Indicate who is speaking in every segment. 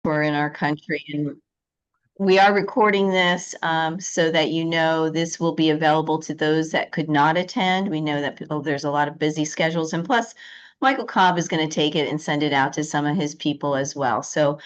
Speaker 1: for in our country. And we are recording this so that you know this will be available to those that could not attend. We know that there's a lot of busy schedules, and plus, Michael Cobb is going to take it and send it out to some of his people as well. So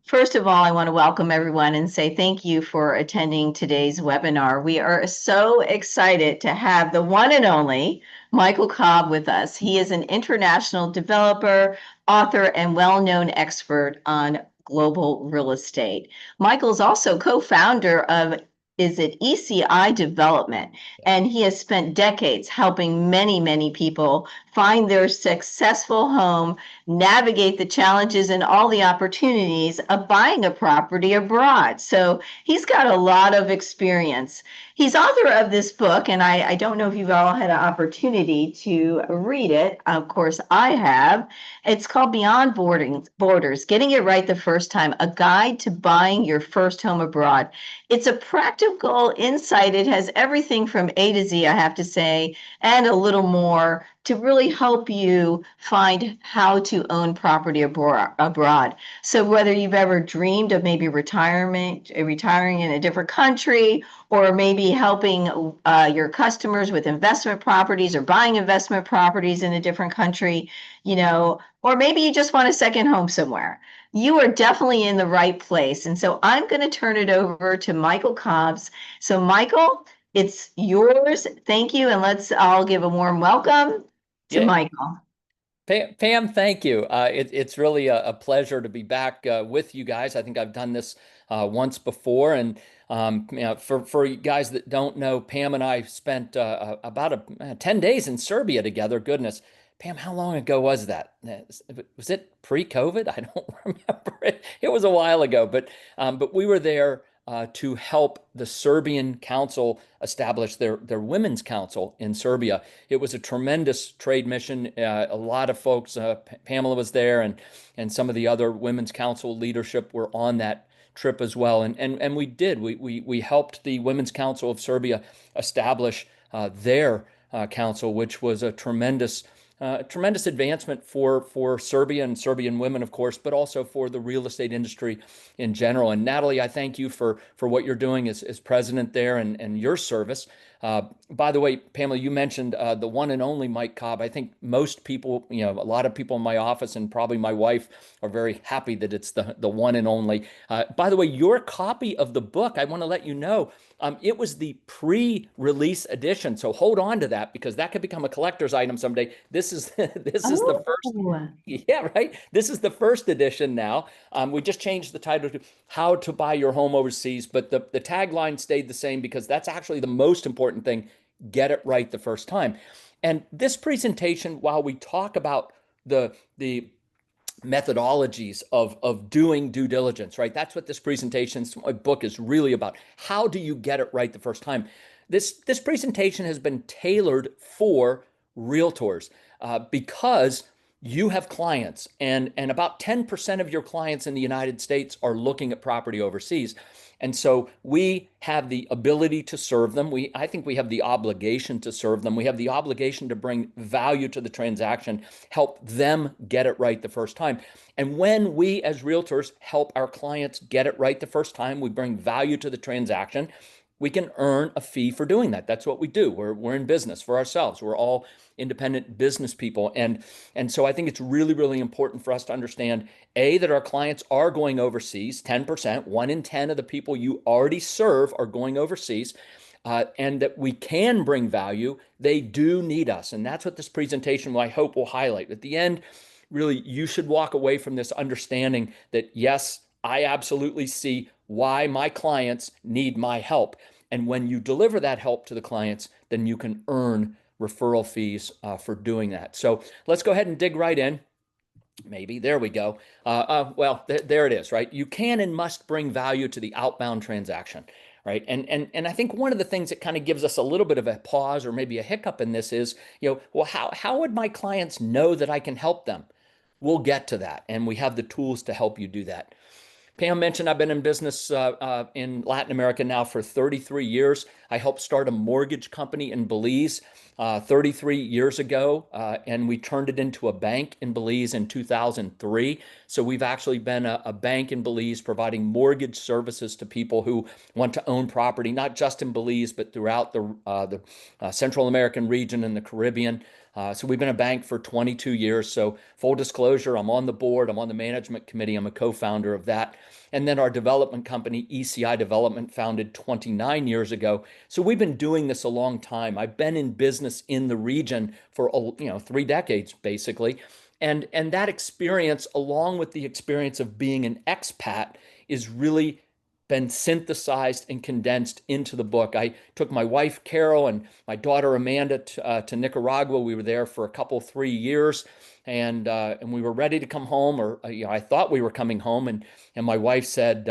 Speaker 1: first of all, I want to welcome everyone and say thank you for attending today's webinar. We are so excited to have the one and only Michael Cobb with us. He is an international developer, author, and well-known expert on global real estate. Michael is also co-founder of ECI Development, and he has spent decades helping many people find their successful home, navigate the challenges and all the opportunities of buying a property abroad. So he's got a lot of experience. He's author of this book, and I don't know if you've all had an opportunity to read it. Of course, I have. It's called Beyond Borders, Getting It Right the First Time, a guide to buying your first home abroad. It's a practical insight. It has everything from A to Z, I have to say, and a little more to really help you find how to own property abroad. So whether you've ever dreamed of maybe retiring in a different country, or maybe helping your customers with investment properties or buying investment properties in a different country, or maybe you just want a second home somewhere, you are definitely in the right place. And so I'm going to turn it over to Michael Cobbs. So Michael, it's yours. Thank you. And let's all give a warm welcome to
Speaker 2: Yeah,
Speaker 1: Michael.
Speaker 2: Pam, thank you. It's really a pleasure to be back with you guys. I think I've done this once before, and for you guys that don't know, Pam and I spent about 10 days in Serbia together. Goodness, Pam, how long ago was that? Was it pre-COVID? I don't remember it. It was a while ago, but we were there to help the Serbian council establish their women's council in Serbia. It was a tremendous trade mission. A lot of folks, Pamela was there, and some of the other women's council leadership were on that trip as well. And we did. We helped the Women's Council of Serbia establish their council, which was a tremendous advancement for Serbia and Serbian women, of course, but also for the real estate industry in general. And Natalie, I thank you for what you're doing as president there and your service. By the way, Pamela, you mentioned the one and only Mike Cobb. I think most people, a lot of people in my office and probably my wife are very happy that it's the one and only. By the way, your copy of the book, I want to let you know, it was the pre-release edition, so hold on to that because that could become a collector's item someday. This is the first.
Speaker 1: Oh,
Speaker 2: Yeah, right. This is the first edition now. We just changed the title to "How to Buy Your Home Overseas," but the tagline stayed the same because that's actually the most important thing: get it right the first time. And this presentation, while we talk about the methodologies of doing due diligence, right? That's what this presentation, my book is really about. How do you get it right the first time? This presentation has been tailored for realtors because you have clients, and about 10% of your clients in the United States are looking at property overseas. And so we have the ability to serve them. I think we have the obligation to serve them. We have the obligation to bring value to the transaction, help them get it right the first time. And when we as realtors help our clients get it right the first time, we bring value to the transaction, we can earn a fee for doing that. That's what we do. We're in business for ourselves. We're all independent business people. And so I think it's really important for us to understand, A, that our clients are going overseas, 10%, 1 in 10 of the people you already serve are going overseas, and that we can bring value. They do need us. And that's what this presentation, I hope, will highlight. At the end, really, you should walk away from this understanding that, yes, I absolutely see why my clients need my help. And when you deliver that help to the clients, then you can earn referral fees for doing that. So let's go ahead and dig right in. Maybe. There we go. There it is, right? You can and must bring value to the outbound transaction, right? And I think one of the things that kind of gives us a little bit of a pause or maybe a hiccup in this is, well, how would my clients know that I can help them? We'll get to that, and we have the tools to help you do that. Pam mentioned I've been in business in Latin America now for 33 years. I helped start a mortgage company in Belize. 33 years ago, and we turned it into a bank in Belize in 2003. So we've actually been a bank in Belize providing mortgage services to people who want to own property, not just in Belize, but throughout the Central American region and the Caribbean. So we've been a bank for 22 years. So full disclosure, I'm on the board, I'm on the management committee, I'm a co-founder of that. And then our development company, ECI Development, founded 29 years ago. So we've been doing this a long time. I've been in business in the region for 3 decades, basically. And that experience, along with the experience of being an expat, is really been synthesized and condensed into the book. I took my wife Carol and my daughter Amanda to Nicaragua. We were there for a couple, 3 years, and we were ready to come home, or I thought we were coming home, and my wife said,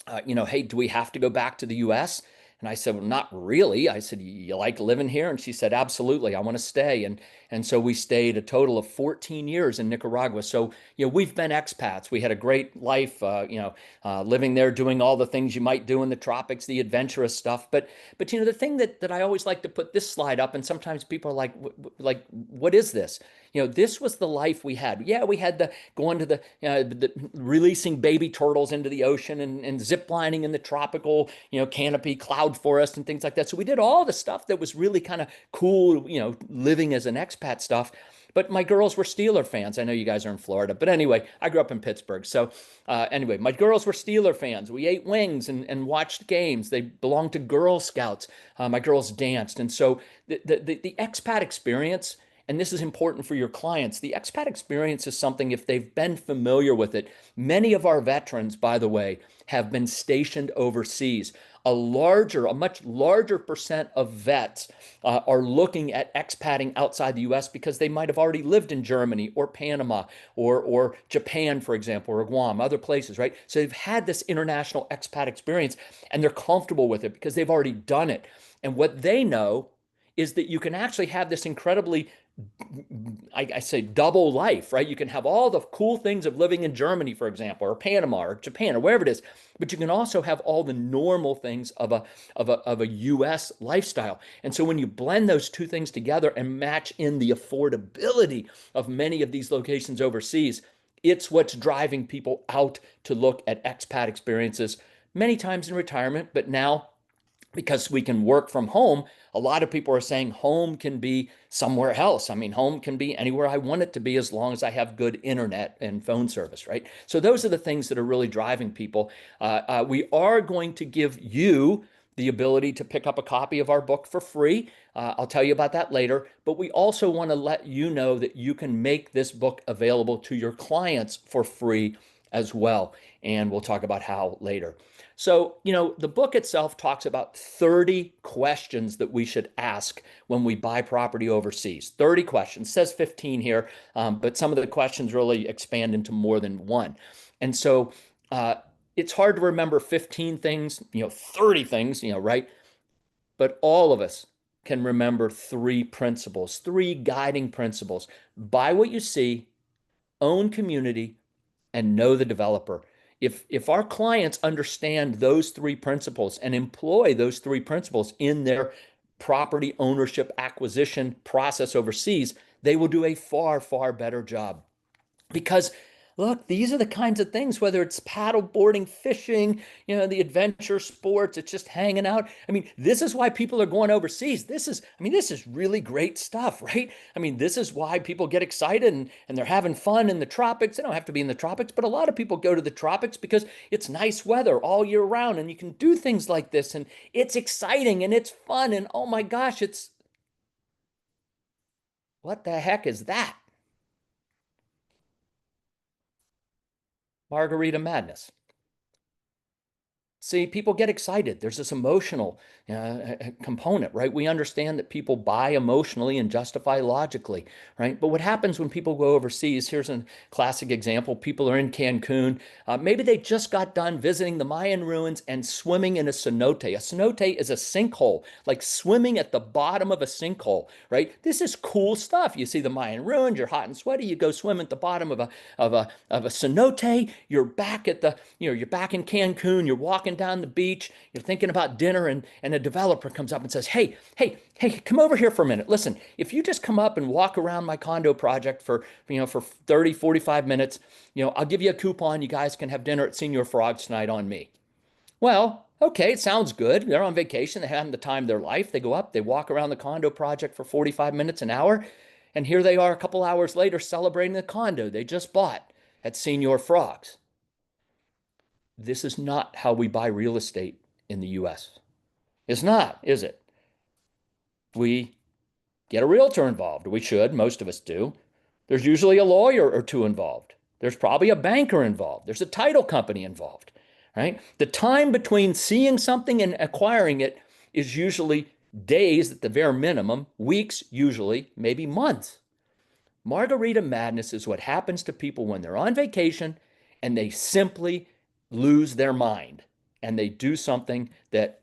Speaker 2: hey, do we have to go back to the U.S.? And I said, well, not really. I said, you like living here? And she said, absolutely, I want to stay. And so we stayed a total of 14 years in Nicaragua. So, we've been expats. We had a great life, living there, doing all the things you might do in the tropics, the adventurous stuff. But the thing that I always like to put this slide up, and sometimes people are like, what is this? This was the life we had. Yeah, we had going to the releasing baby turtles into the ocean and zip lining in the tropical, canopy cloud forest and things like that. So we did all the stuff that was really kind of cool, living as an expat stuff. But my girls were Steeler fans. I know you guys are in Florida, but anyway, I grew up in Pittsburgh. So anyway, my girls were Steeler fans. We ate wings and watched games. They belonged to Girl Scouts. My girls danced. And so the expat experience, and this is important for your clients, the expat experience is something, if they've been familiar with it, many of our veterans, by the way, have been stationed overseas. A much larger percent of vets are looking at expating outside the US because they might have already lived in Germany or Panama or Japan, for example, or Guam, other places, right? So they've had this international expat experience and they're comfortable with it because they've already done it. And what they know is that you can actually have this incredibly, I say, double life, right? You can have all the cool things of living in Germany, for example, or Panama or Japan or wherever it is, but you can also have all the normal things of a US lifestyle. And so when you blend those two things together and match in the affordability of many of these locations overseas, it's what's driving people out to look at expat experiences, many times in retirement, but now, because we can work from home, a lot of people are saying home can be somewhere else. I mean, home can be anywhere I want it to be as long as I have good internet and phone service, right? So those are the things that are really driving people. We are going to give you the ability to pick up a copy of our book for free. I'll tell you about that later. But we also want to let you know that you can make this book available to your clients for free as well. And we'll talk about how later. So, the book itself talks about 30 questions that we should ask when we buy property overseas. 30 questions. It says 15 here, but some of the questions really expand into more than one. And so it's hard to remember 15 things, 30 things, right? But all of us can remember three principles, three guiding principles. Buy what you see, own community, and know the developer. If our clients understand those three principles and employ those three principles in their property ownership acquisition process overseas, they will do a far, far better job. Because look, these are the kinds of things, whether it's paddle boarding, fishing, the adventure sports, it's just hanging out. I mean, this is why people are going overseas. This is really great stuff, right? I mean, this is why people get excited and they're having fun in the tropics. They don't have to be in the tropics, but a lot of people go to the tropics because it's nice weather all year round and you can do things like this and it's exciting and it's fun and oh my gosh, what the heck is that? Margarita madness. See, people get excited. There's this emotional component, right? We understand that people buy emotionally and justify logically, right? But what happens when people go overseas? Here's a classic example. People are in Cancun. Maybe they just got done visiting the Mayan ruins and swimming in a cenote. A cenote is a sinkhole, like swimming at the bottom of a sinkhole, right? This is cool stuff. You see the Mayan ruins, you're hot and sweaty, you go swim at the bottom of a cenote, you're back at you're back in Cancun, you're walking down the beach, you're thinking about dinner, and a developer comes up and says, hey, come over here for a minute. Listen, if you just come up and walk around my condo project for 30, 45 minutes, I'll give you a coupon. You guys can have dinner at Senior Frogs tonight on me. Well, okay, it sounds good. They're on vacation. They had the time of their life. They go up, they walk around the condo project for 45 minutes, an hour, and here they are a couple hours later celebrating the condo they just bought at Senior Frogs. This is not how we buy real estate in the US. It's not, is it? We get a realtor involved. We should, most of us do. There's usually a lawyer or two involved. There's probably a banker involved. There's a title company involved, right? The time between seeing something and acquiring it is usually days at the bare minimum, weeks usually, maybe months. Margarita madness is what happens to people when they're on vacation and they simply lose their mind and they do something that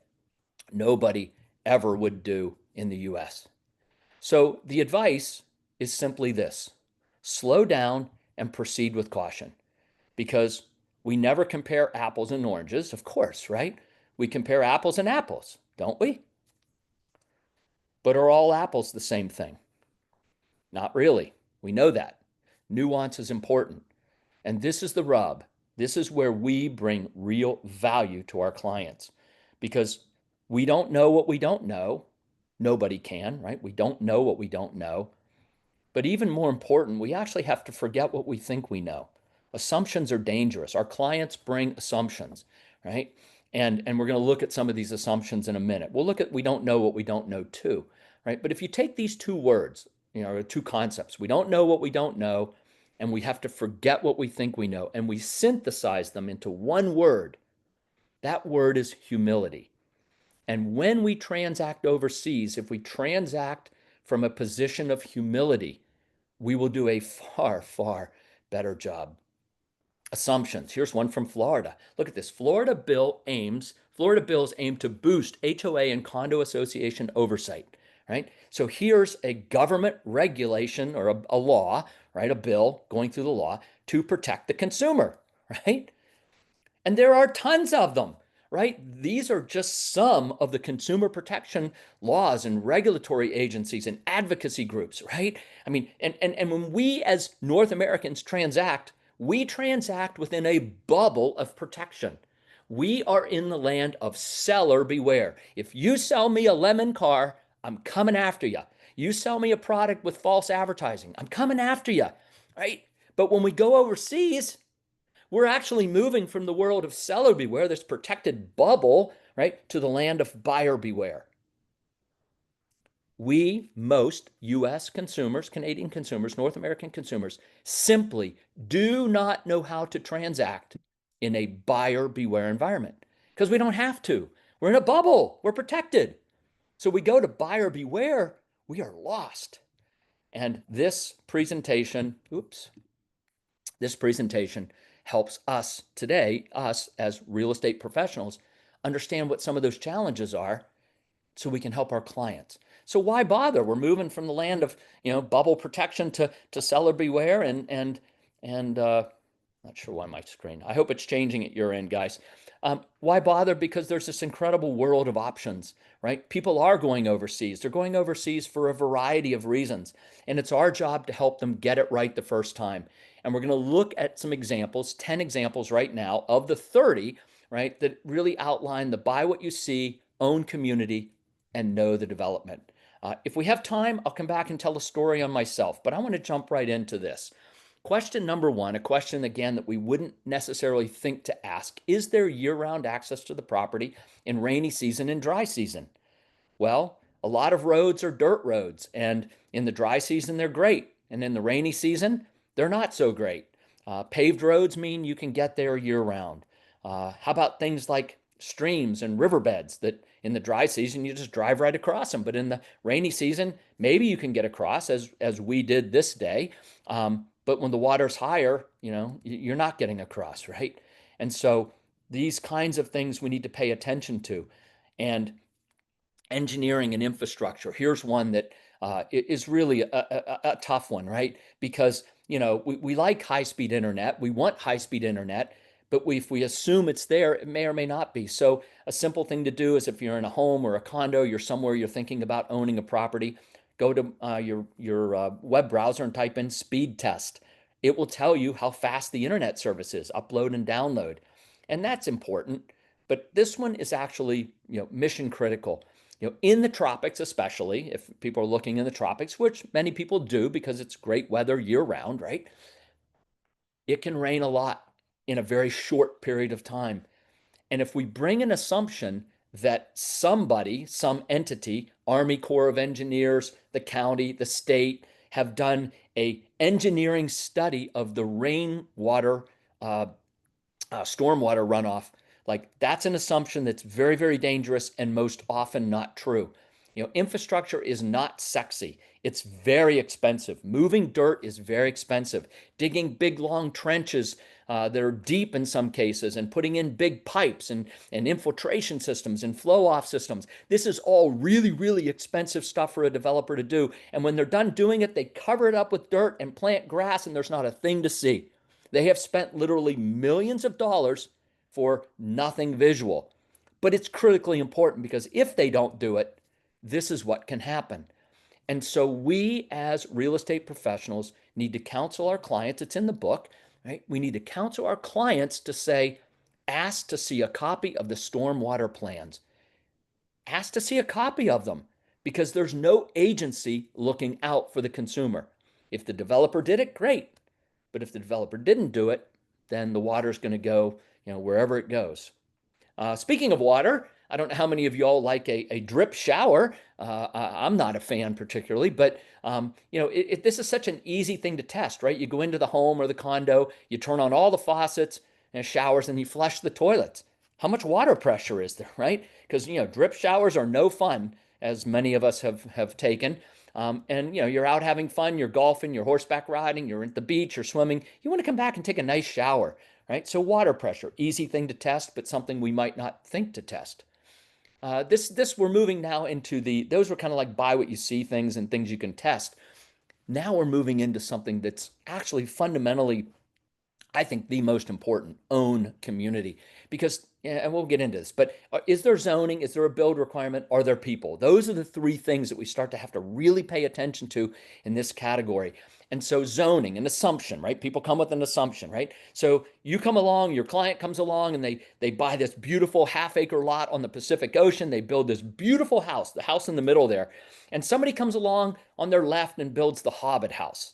Speaker 2: nobody ever would do in the US. So the advice is simply this: slow down and proceed with caution, because we never compare apples and oranges, of course, right? We compare apples and apples, don't we? But are all apples the same thing? Not really. We know that. Nuance is important. And this is the rub. This is where we bring real value to our clients, because we don't know what we don't know. Nobody can, right? We don't know what we don't know. But even more important, we actually have to forget what we think we know. Assumptions are dangerous. Our clients bring assumptions, right? And we're going to look at some of these assumptions in a minute. We'll look at we don't know what we don't know too, right? But if you take these two words, two concepts, we don't know what we don't know, and we have to forget what we think we know, and we synthesize them into one word. That word is humility. And when we transact overseas, if we transact from a position of humility, we will do a far, far better job. Assumptions. Here's one from Florida. Look at this. Florida bills aim to boost HOA and condo association oversight, right? So here's a government regulation or a law, right? A bill going through the law to protect the consumer, right? And there are tons of them, right? These are just some of the consumer protection laws and regulatory agencies and advocacy groups, right? I mean, and when we as North Americans transact, we transact within a bubble of protection. We are in the land of seller beware. If you sell me a lemon car, I'm coming after you. You sell me a product with false advertising, I'm coming after you, right? But when we go overseas, we're actually moving from the world of seller beware, this protected bubble, right, to the land of buyer beware. Most US consumers, Canadian consumers, North American consumers, simply do not know how to transact in a buyer beware environment because we don't have to. We're in a bubble, we're protected. So we go to buyer beware, we are lost. And this presentation helps us today, us as real estate professionals, understand what some of those challenges are so we can help our clients. So why bother? We're moving from the land of bubble protection to seller beware, and not sure why my screen. I hope it's changing at your end, guys. Why bother? Because there's this incredible world of options, right? People are going overseas. They're going overseas for a variety of reasons, and it's our job to help them get it right the first time. And we're going to look at some examples, 10 examples right now of the 30, right, that really outline the buy what you see, own community, and know the development. If we have time, I'll come back and tell a story on myself, but I want to jump right into this. Question number one, a question again that we wouldn't necessarily think to ask: is there year-round access to the property in rainy season and dry season? Well, a lot of roads are dirt roads, and in the dry season, they're great. And in the rainy season, they're not so great. Paved roads mean you can get there year round. How about things like streams and riverbeds that in the dry season, you just drive right across them. But in the rainy season, maybe you can get across as we did this day. But when the water's higher, you're not getting across, right? And so these kinds of things we need to pay attention to. And engineering and infrastructure. Here's one that is really a tough one, right? Because, we like high-speed internet. We want high-speed internet, But if we assume it's there, it may or may not be. So a simple thing to do is if you're in a home or a condo, you're somewhere you're thinking about owning a property, go to your web browser and type in speed test. It will tell you how fast the internet service is, upload and download. And that's important. But this one is actually, mission critical. In the tropics, especially if people are looking in the tropics, which many people do because it's great weather year round, right? It can rain a lot in a very short period of time. And if we bring an assumption that somebody, some entity, Army Corps of Engineers, the county, the state, have done a engineering study of the rainwater, stormwater runoff, like that's an assumption that's very, very dangerous and most often not true. Infrastructure is not sexy. It's very expensive. Moving dirt is very expensive. Digging big, long trenches that are deep in some cases and putting in big pipes and infiltration systems and flow off systems. This is all really, really expensive stuff for a developer to do. And when they're done doing it, they cover it up with dirt and plant grass, and there's not a thing to see. They have spent literally millions of dollars for nothing visual. But it's critically important because if they don't do it, this is what can happen. And so we as real estate professionals need to counsel our clients. It's in the book, right? We need to counsel our clients to say, ask to see a copy of the stormwater plans. Ask to see a copy of them because there's no agency looking out for the consumer. If the developer did it, great. But if the developer didn't do it, then the water's going to go, wherever it goes. Speaking of water, I don't know how many of y'all like a drip shower. I'm not a fan particularly, but this is such an easy thing to test, right? You go into the home or the condo, you turn on all the faucets and showers, and you flush the toilets. How much water pressure is there, right? Because drip showers are no fun, as many of us have taken. And you're out having fun, you're golfing, you're horseback riding, you're at the beach, you're swimming. You want to come back and take a nice shower, right? So water pressure, easy thing to test, but something we might not think to test. This we're moving now into those were kind of like buy what you see things and things you can test. Now we're moving into something that's actually fundamentally, I think, the most important: own community. Because, and we'll get into this, but is there zoning? Is there a build requirement? Are there people? Those are the three things that we start to have to really pay attention to in this category. And so zoning, an assumption, right? People come with an assumption, right? So you come along, your client comes along, and they buy this beautiful half-acre lot on the Pacific Ocean. They build this beautiful house, the house in the middle there. And somebody comes along on their left and builds the Hobbit house.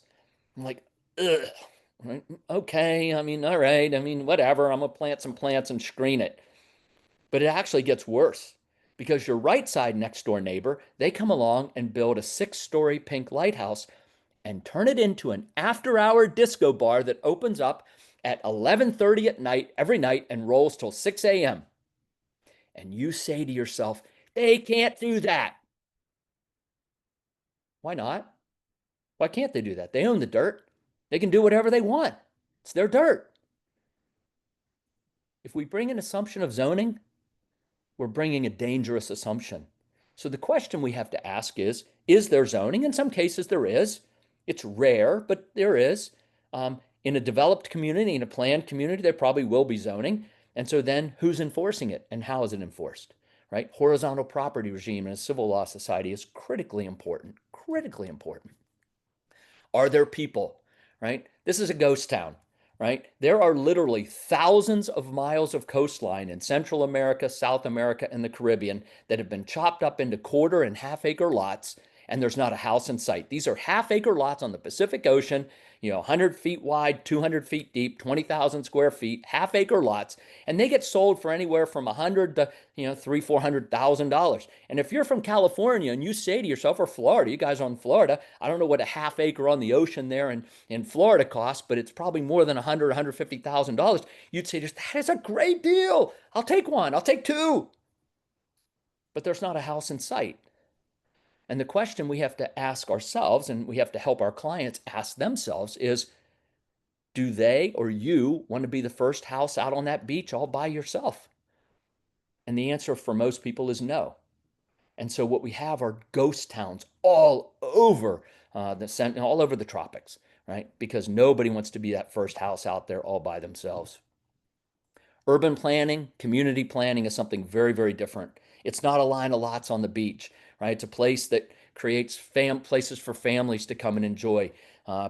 Speaker 2: I'm like, ugh. Right? Okay, I mean, all right, I mean, whatever. I'm gonna plant some plants and screen it. But it actually gets worse because your right side next door neighbor, they come along and build a 6-story pink lighthouse and turn it into an after-hour disco bar that opens up at 11:30 at night every night and rolls till 6 a.m. And you say to yourself, they can't do that. Why not? Why can't they do that? They own the dirt. They can do whatever they want. It's their dirt. If we bring an assumption of zoning, we're bringing a dangerous assumption. So the question we have to ask is there zoning? In some cases, there is. It's rare, but there is. In a developed community, in a planned community, there probably will be zoning. And so then who's enforcing it and how is it enforced, right? Horizontal property regime in a civil law society is critically important, critically important. Are there people, right? This is a ghost town, right? There are literally thousands of miles of coastline in Central America, South America, and the Caribbean that have been chopped up into quarter and half-acre lots, and there's not a house in sight. These are half-acre lots on the Pacific Ocean, 100 feet wide, 200 feet deep, 20,000 square feet, half-acre lots, and they get sold for anywhere from 100 to, $300,000-$400,000. And if you're from California and you say to yourself, or Florida, you guys are in Florida, I don't know what a half acre on the ocean there in Florida costs, but it's probably more than $100,000 or $150,000. You'd say, just that is a great deal. I'll take one. I'll take two. But there's not a house in sight. And the question we have to ask ourselves, and we have to help our clients ask themselves, is do they or you want to be the first house out on that beach all by yourself? And the answer for most people is no. And so what we have are ghost towns all over all over the tropics, right? Because nobody wants to be that first house out there all by themselves. Urban planning, community planning is something very, very different. It's not a line of lots on the beach, right? It's a place that creates places for families to come and enjoy,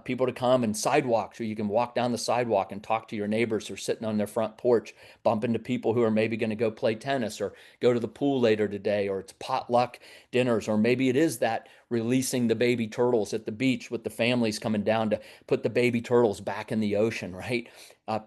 Speaker 2: people to come, and sidewalks where you can walk down the sidewalk and talk to your neighbors who are sitting on their front porch, bump into people who are maybe going to go play tennis or go to the pool later today, or it's potluck dinners, or maybe it is that releasing the baby turtles at the beach with the families coming down to put the baby turtles back in the ocean, right?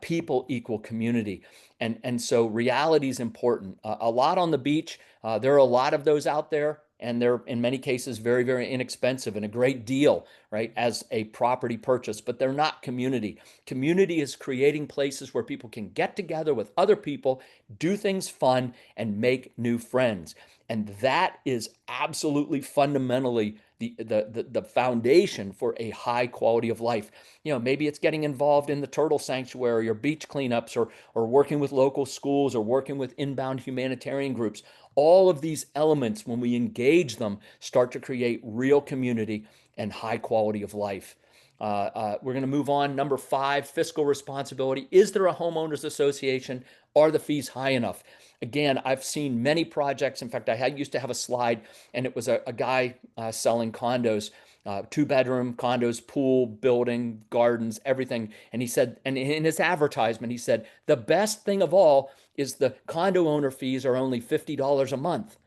Speaker 2: People equal community. And so reality is important. A lot on the beach. There are a lot of those out there, and they're in many cases very, very inexpensive and a great deal, right, as a property purchase, but they're not community. Community is creating places where people can get together with other people, do things fun, and make new friends. And that is absolutely fundamentally the foundation for a high quality of life. Maybe it's getting involved in the turtle sanctuary or beach cleanups, or working with local schools, or working with inbound humanitarian groups. All of these elements, when we engage them, start to create real community and high quality of life. We're going to move on. Number 5, fiscal responsibility. Is there a homeowners association? Are the fees high enough? Again, I've seen many projects. In fact, I used to have a slide, and it was a guy selling condos, 2-bedroom condos, pool, building, gardens, everything. And he said, and in his advertisement, he said, the best thing of all is the condo owner fees are only $50 a month.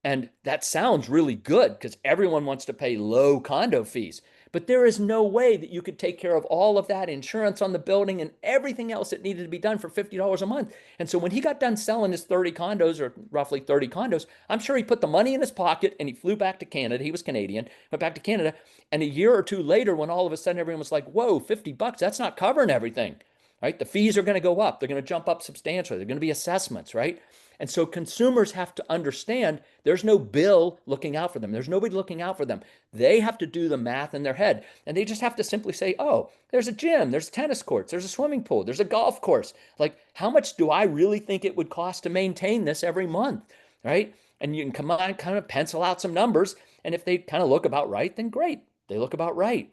Speaker 2: And that sounds really good because everyone wants to pay low condo fees. But there is no way that you could take care of all of that insurance on the building and everything else that needed to be done for $50 a month. And so when he got done selling his 30 condos, or roughly 30 condos, I'm sure he put the money in his pocket and he flew back to Canada. He was Canadian, went back to Canada. And a year or two later, when all of a sudden everyone was like, whoa, $50, that's not covering everything, right? The fees are going to go up. They're going to jump up substantially. They're going to be assessments, right? And so consumers have to understand there's no bill looking out for them. There's nobody looking out for them. They have to do the math in their head. And they just have to simply say, oh, there's a gym, there's tennis courts, there's a swimming pool, there's a golf course. Like, how much do I really think it would cost to maintain this every month, right? And you can come on, kind of pencil out some numbers. And if they kind of look about right, then great. They look about right.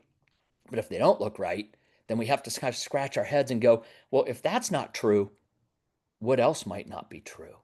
Speaker 2: But if they don't look right, then we have to kind of scratch our heads and go, well, if that's not true, what else might not be true?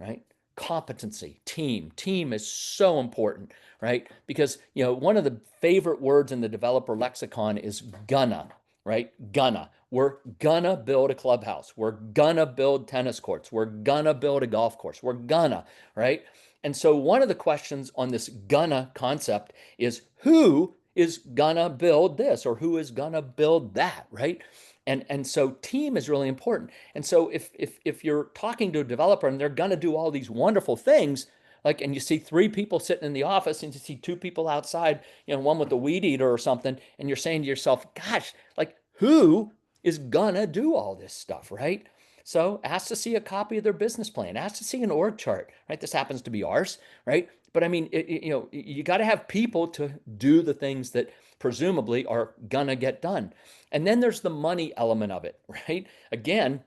Speaker 2: Right? Competency, team. Team is so important, right? Because, one of the favorite words in the developer lexicon is gonna, right? Gonna. We're gonna build a clubhouse. We're gonna build tennis courts. We're gonna build a golf course. We're gonna, right? And so one of the questions on this gonna concept is, who is gonna build this, or who is gonna build that, right? And so team is really important. And so if you're talking to a developer and they're gonna do all these wonderful things, like, and you see 3 people sitting in the office and you see 2 people outside, one with a weed eater or something, and you're saying to yourself, gosh, like, who is gonna do all this stuff, right? So ask to see a copy of their business plan, ask to see an org chart, right? This happens to be ours, right? But I mean, you got to have people to do the things that presumably are gonna get done. And then there's the money element of it, right? Again,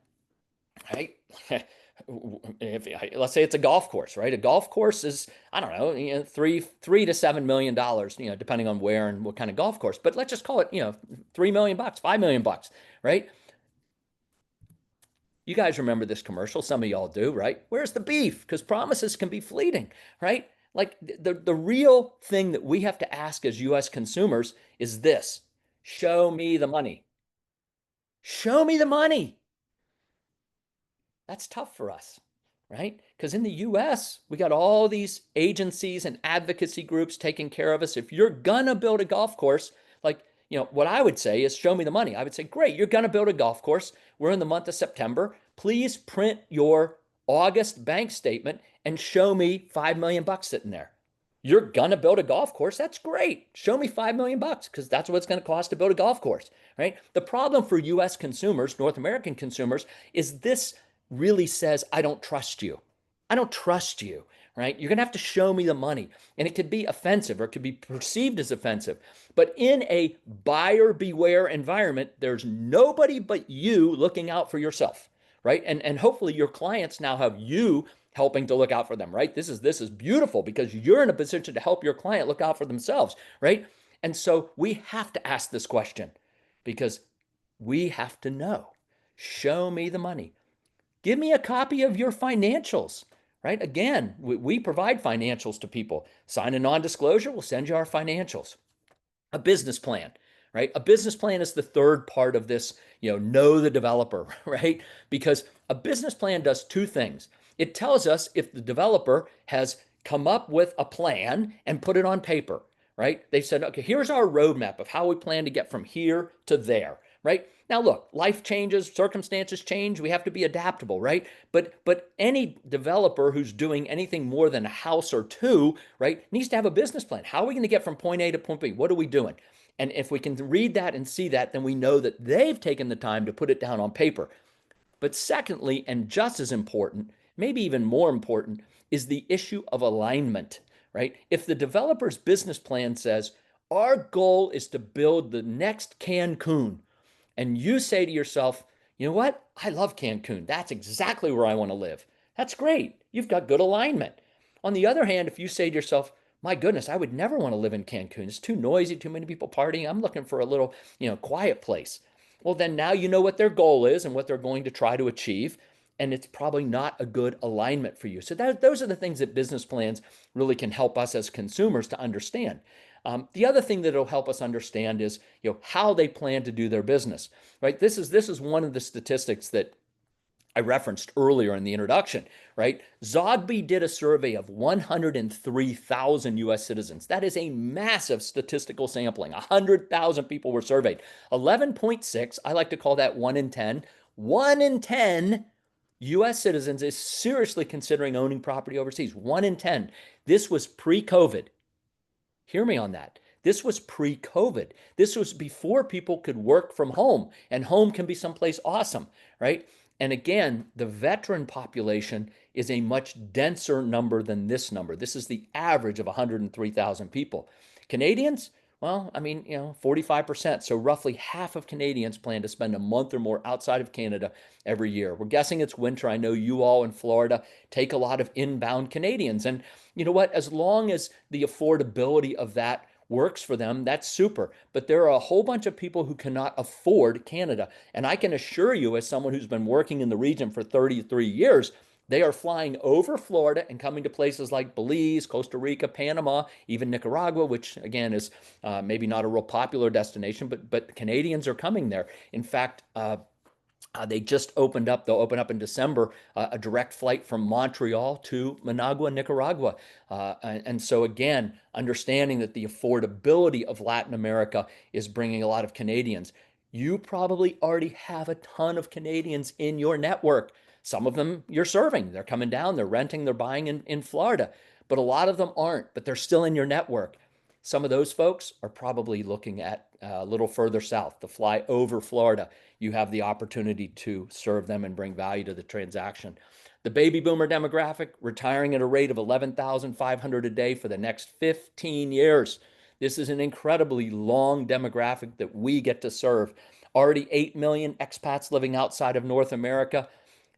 Speaker 2: right? Let's say it's a golf course, right? A golf course is, I don't know, $3 to $7 million, depending on where and what kind of golf course. But let's just call it, $3 million, $5 million, right? You guys remember this commercial? Some of y'all do, right? Where's the beef? Because promises can be fleeting, right? Like, the real thing that we have to ask as US consumers is this: show me the money. Show me the money. That's tough for us, right? Because in the US, we got all these agencies and advocacy groups taking care of us. If you're gonna build a golf course, like, what I would say is, show me the money. I would say, great, you're gonna build a golf course. We're in the month of September. Please print your August bank statement and show me $5 million sitting there. You're gonna build a golf course. That's great. Show me $5 million, because that's what it's going to cost to build a golf course, right? The problem for US consumers, North American consumers, is this really says, I don't trust you. I don't trust you, right? You're going to have to show me the money. And it could be offensive, or it could be perceived as offensive. But in a buyer beware environment, there's nobody but you looking out for yourself, right? And hopefully your clients now have you helping to look out for them, right? This is beautiful, because you're in a position to help your client look out for themselves, right? And so we have to ask this question, because we have to know. Show me the money. Give me a copy of your financials, right? Again, we provide financials to people. Sign a non-disclosure, we'll send you our financials. A business plan, right? A business plan is the third part of this, know the developer, right? Because a business plan does two things. It tells us if the developer has come up with a plan and put it on paper, right? They said, okay, here's our roadmap of how we plan to get from here to there, right? Now look, life changes, circumstances change, we have to be adaptable, right? But any developer who's doing anything more than a house or two, right, needs to have a business plan. How are we going to get from point A to point B? What are we doing? And if we can read that and see that, then we know that they've taken the time to put it down on paper. But secondly, and just as important, maybe even more important, is the issue of alignment, right? If the developer's business plan says, our goal is to build the next Cancun, and you say to yourself, you know what? I love Cancun. That's exactly where I want to live. That's great. You've got good alignment. On the other hand, if you say to yourself, my goodness, I would never want to live in Cancun. It's too noisy, too many people partying. I'm looking for a little, quiet place. Well, then now you know what their goal is and what they're going to try to achieve. And it's probably not a good alignment for you. So those are the things that business plans really can help us as consumers to understand. The other thing that it'll help us understand is how they plan to do their business. Right. This is one of the statistics that I referenced earlier in the introduction, right? Zogby did a survey of 103,000 US citizens. That is a massive statistical sampling. 100,000 people were surveyed. 11.6, I like to call that 1 in 10. 1 in 10 US citizens is seriously considering owning property overseas. 1 in 10. This was pre-COVID. Hear me on that. This was pre-COVID. This was before people could work from home, and home can be someplace awesome, right? And again, the veteran population is a much denser number than this number. This is the average of 103,000 people. Canadians, well, I mean, 45%. So roughly half of Canadians plan to spend a month or more outside of Canada every year. We're guessing it's winter. I know you all in Florida take a lot of inbound Canadians. And you know what? As long as the affordability of that works for them, that's super. But there are a whole bunch of people who cannot afford Canada. And I can assure you, as someone who's been working in the region for 33 years, they are flying over Florida and coming to places like Belize, Costa Rica, Panama, even Nicaragua, which again is maybe not a real popular destination, but Canadians are coming there. In fact, they just opened up, they'll open up in December, a direct flight from Montreal to Managua, Nicaragua. And so, again, understanding that the affordability of Latin America is bringing a lot of Canadians. You probably already have a ton of Canadians in your network. Some of them you're serving, they're coming down, they're renting, they're buying in Florida. But a lot of them aren't, but they're still in your network. Some of those folks are probably looking at a little further south to fly over Florida. You have the opportunity to serve them and bring value to the transaction. The baby boomer demographic retiring at a rate of 11,500 a day for the next 15 years. This is an incredibly long demographic that we get to serve. Already 8 million expats living outside of North America.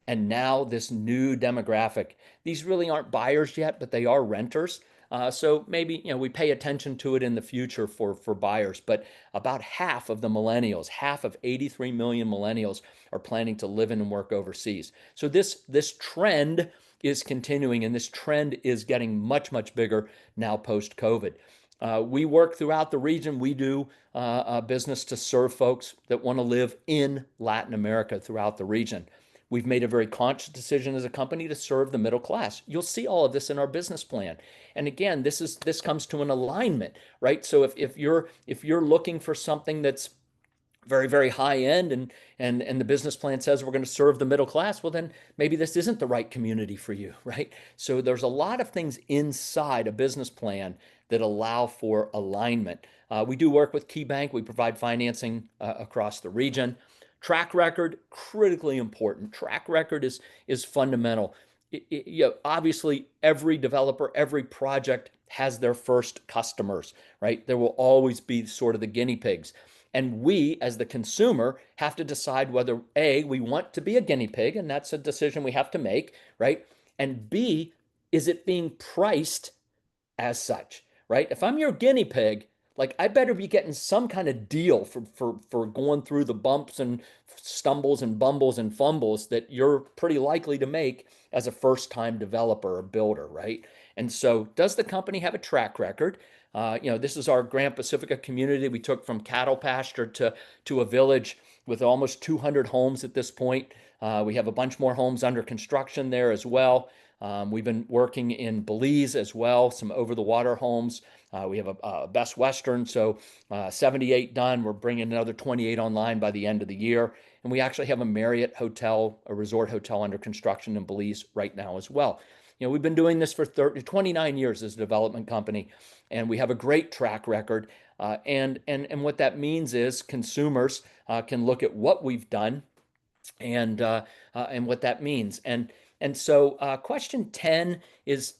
Speaker 2: And now this new demographic. These really aren't buyers yet, but they are renters. So maybe we pay attention to it in the future for buyers. But about half of the millennials, half of 83 million millennials, are planning to live in and work overseas. So this trend is continuing, and this trend is getting much bigger now post COVID. We work throughout the region. We do business to serve folks that want to live in Latin America throughout the region. We've made a very conscious decision as a company to serve the middle class. You'll see all of this in our business plan. And again, this comes to an alignment, right? So if you're looking for something that's very high end and the business plan says we're going to serve the middle class, well then maybe this isn't the right community for you, right? So there's a lot of things inside a business plan that allow for alignment. We do work with KeyBank. We provide financing across the region. Track record, critically important. Track record is fundamental. Obviously, every developer, every project has their first customers, right? There will always be sort of the guinea pigs. And we, as the consumer, have to decide whether A, we want to be a guinea pig, and that's a decision we have to make, right? And B, is it being priced as such, right? If I'm your guinea pig, Like I better be getting some kind of deal for going through the bumps and stumbles and bumbles and fumbles that you're pretty likely to make as a first-time developer or builder, right? And so, does the company have a track record? This is our Grand Pacifica community. We took from cattle pasture to a village with almost 200 homes at this point. We have a bunch more homes under construction there as well. We've been working in Belize as well, some over-the-water homes. We have a Best Western, so 78 done. We're bringing another 28 online by the end of the year. And we actually have a Marriott hotel, a resort hotel under construction in Belize right now as well. We've been doing this for 29 years as a development company, and we have a great track record. And what that means is consumers can look at what we've done and what that means. And so question 10 is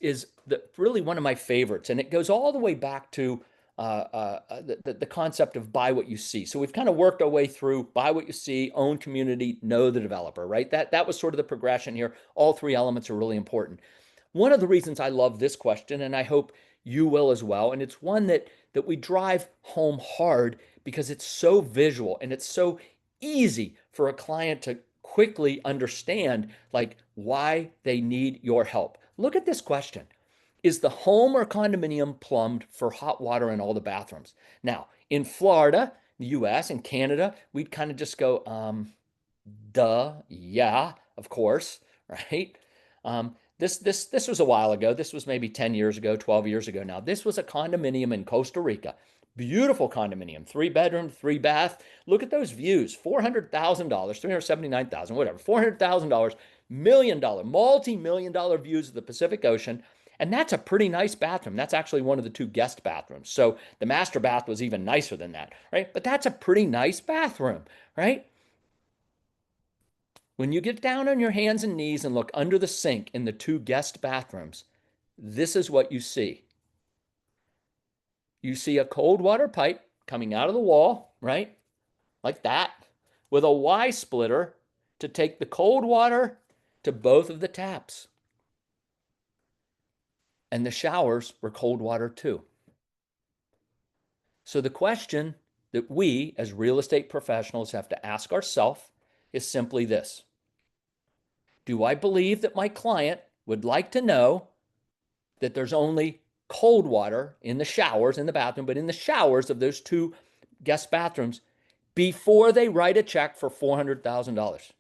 Speaker 2: really one of my favorites, and it goes all the way back to the concept of buy what you see. So we've kind of worked our way through buy what you see, own community, know the developer, right? That was sort of the progression here. All three elements are really important. One of the reasons I love this question, and I hope you will as well, and it's one that we drive home hard because it's so visual and it's so easy for a client to quickly understand like why they need your help. Look at this question. Is the home or condominium plumbed for hot water in all the bathrooms? Now, in Florida, the US, and Canada, we'd kind of just go, duh, yeah, of course, right? This was a while ago. This was maybe 10 years ago, 12 years ago now. This was a condominium in Costa Rica. Beautiful condominium, 3 bedroom, 3 bath. Look at those views. $400,000, 379,000, whatever. $400,000, $1 million, multi-million dollar views of the Pacific Ocean. And that's a pretty nice bathroom. That's actually one of the two guest bathrooms. So the master bath was even nicer than that, right? But that's a pretty nice bathroom, right? When you get down on your hands and knees and look under the sink in the two guest bathrooms, this is what you see. You see a cold water pipe coming out of the wall, right? Like that, with a Y splitter to take the cold water to both of the taps. And the showers were cold water too. So the question that we as real estate professionals have to ask ourselves is simply this. Do I believe that my client would like to know that there's only cold water in the showers in the bathroom, but in the showers of those two guest bathrooms before they write a check for $400,000?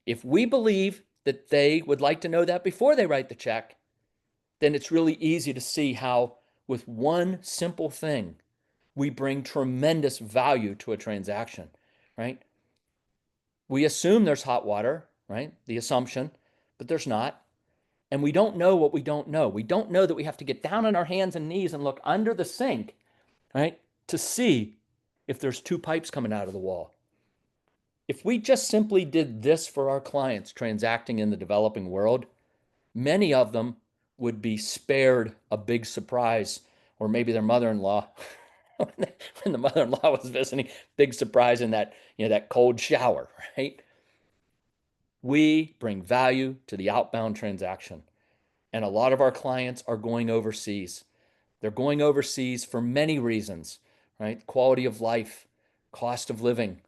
Speaker 2: If we believe that they would like to know that before they write the check, then it's really easy to see how, with one simple thing, we bring tremendous value to a transaction, right? We assume there's hot water, right? The assumption, but there's not. And we don't know what we don't know. We don't know that we have to get down on our hands and knees and look under the sink, right, to see if there's two pipes coming out of the wall. If we just simply did this for our clients transacting in the developing world, many of them would be spared a big surprise, or maybe their mother-in-law, when the mother-in-law was visiting, big surprise in that cold shower, right? We bring value to the outbound transaction. And a lot of our clients are going overseas. They're going overseas for many reasons, right? Quality of life, cost of living.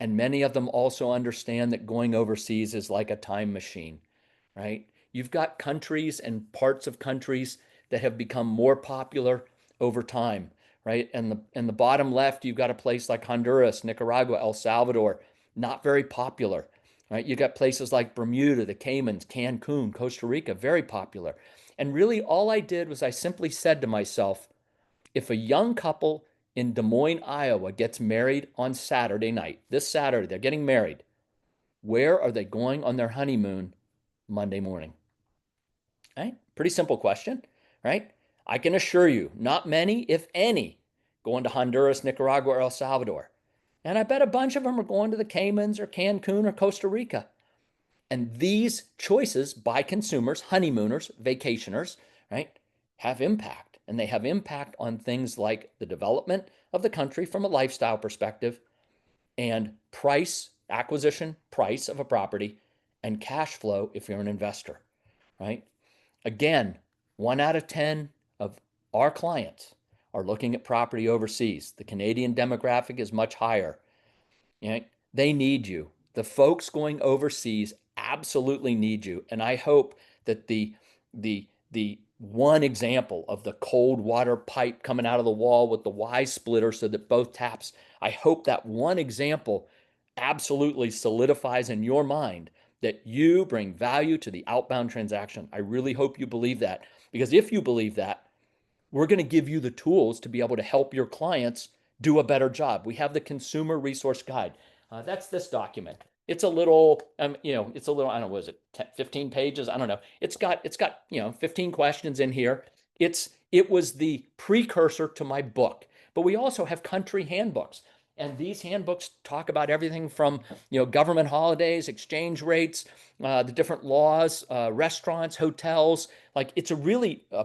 Speaker 2: And many of them also understand that going overseas is like a time machine, right? You've got countries and parts of countries that have become more popular over time, right? And the bottom left, you've got a place like Honduras, Nicaragua, El Salvador, not very popular, right? You got places like Bermuda, the Caymans, Cancun, Costa Rica, very popular. And really all I did was I simply said to myself, if a young couple in Des Moines, Iowa gets married on Saturday night, this Saturday, they're getting married, where are they going on their honeymoon Monday morning? Right? Pretty simple question, right? I can assure you, not many, if any, going to Honduras, Nicaragua, or El Salvador. And I bet a bunch of them are going to the Caymans or Cancun or Costa Rica. And these choices by consumers, honeymooners, vacationers, right, have impact. And they have impact on things like the development of the country from a lifestyle perspective, and price, acquisition price of a property, and cash flow if you're an investor, right? Again, 1 out of 10 of our clients are looking at property overseas. The Canadian demographic is much higher. You know, they need you. The folks going overseas absolutely need you. And I hope that the one example of the cold water pipe coming out of the wall with the Y splitter so that both taps, I hope that one example absolutely solidifies in your mind that you bring value to the outbound transaction. I really hope you believe that, because if you believe that, we're going to give you the tools to be able to help your clients do a better job. We have the consumer resource guide. That's this document. It's a little, it's a little, I don't know, what is it, 10, 15 pages? I don't know. It's got 15 questions in here. It was the precursor to my book, but we also have country handbooks. And these handbooks talk about everything from, government holidays, exchange rates, the different laws, restaurants, hotels. Like, it's a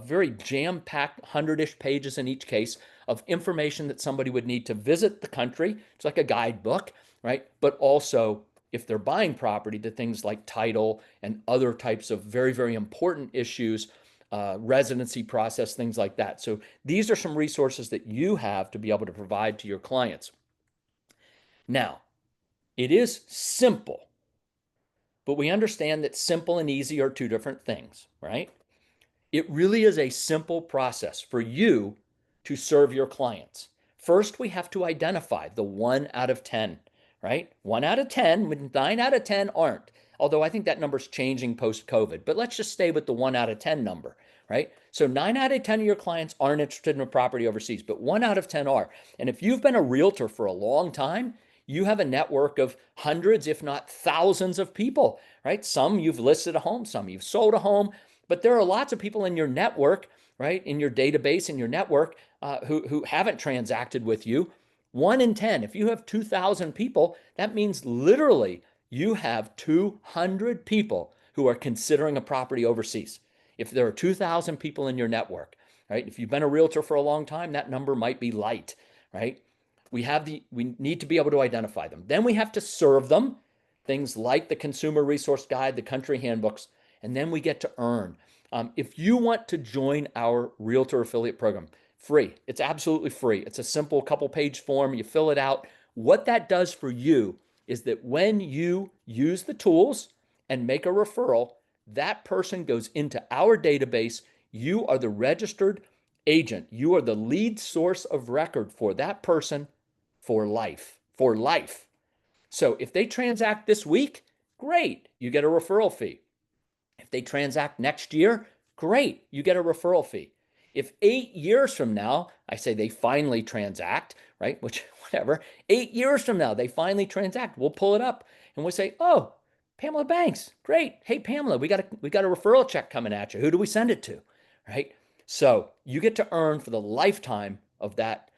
Speaker 2: very jam-packed 100-ish pages in each case of information that somebody would need to visit the country. It's like a guidebook, right? But also, if they're buying property, to things like title and other types of very, very important issues, residency process, things like that. So these are some resources that you have to be able to provide to your clients. Now, it is simple, but we understand that simple and easy are two different things, right? It really is a simple process for you to serve your clients. First, we have to identify the 1 out of 10, right? 1 out of 10, 9 out of 10 aren't. Although I think that number's changing post-COVID, but let's just stay with the 1 out of 10 number, right? So 9 out of 10 of your clients aren't interested in a property overseas, but 1 out of 10 are. And if you've been a realtor for a long time, you have a network of hundreds, if not thousands of people, right? Some you've listed a home, some you've sold a home, but there are lots of people in your network, right, in your database, in your network, who haven't transacted with you. 1 in 10. If you have 2,000 people, that means literally you have 200 people who are considering a property overseas. If there are 2,000 people in your network, right? If you've been a realtor for a long time, that number might be light, right? We need to be able to identify them. Then we have to serve them, things like the consumer resource guide, the country handbooks, and then we get to earn. If you want to join our realtor affiliate program, free. It's absolutely free. It's a simple couple page form. You fill it out. What that does for you is that when you use the tools and make a referral, that person goes into our database. You are the registered agent. You are the lead source of record for that person for life. For life. So if they transact this week, great, you get a referral fee. If they transact next year, great, you get a referral fee. If 8 years from now, I say they finally transact, right? Which, whatever, 8 years from now, they finally transact, we'll pull it up and we'll say, oh, Pamela Banks, great. Hey, Pamela, we got a referral check coming at you. Who do we send it to, right? So you get to earn for the lifetime of that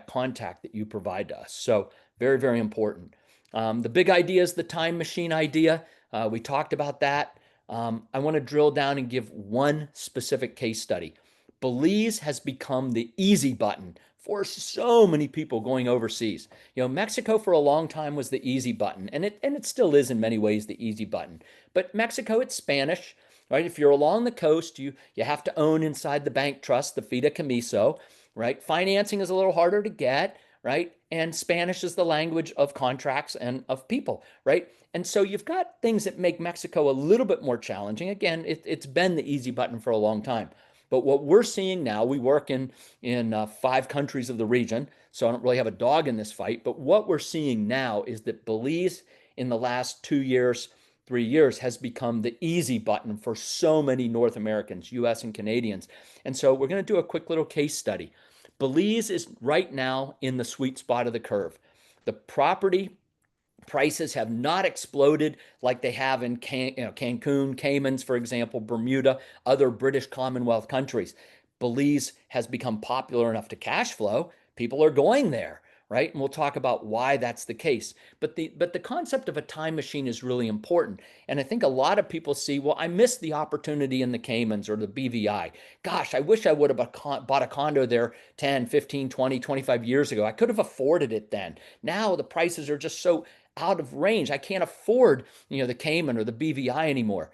Speaker 2: contact that you provide to us. So very, very important. The big idea is the time machine idea. We talked about that. I want to drill down and give one specific case study. Belize has become the easy button for so many people going overseas. Mexico for a long time was the easy button, and it still is in many ways the easy button. But Mexico, it's Spanish, right? If you're along the coast, you have to own inside the bank trust, the fideicomiso, right? Financing is a little harder to get, right? And Spanish is the language of contracts and of people, right? And so you've got things that make Mexico a little bit more challenging. Again, it's been the easy button for a long time. But what we're seeing now, we work in 5 countries of the region, so I don't really have a dog in this fight. But what we're seeing now is that Belize, in the last 2 years, 3 years, has become the easy button for so many North Americans, US and Canadians. And so we're going to do a quick little case study. Belize is right now in the sweet spot of the curve. The property prices have not exploded like they have in Cancun, Caymans, for example, Bermuda, other British Commonwealth countries. Belize has become popular enough to cash flow. People are going there, right? And we'll talk about why that's the case. But the concept of a time machine is really important. And I think a lot of people see, well, I missed the opportunity in the Caymans or the BVI. Gosh, I wish I would have bought a condo there 10, 15, 20, 25 years ago. I could have afforded it then. Now the prices are just so out of range. I can't afford, the Cayman or the BVI anymore.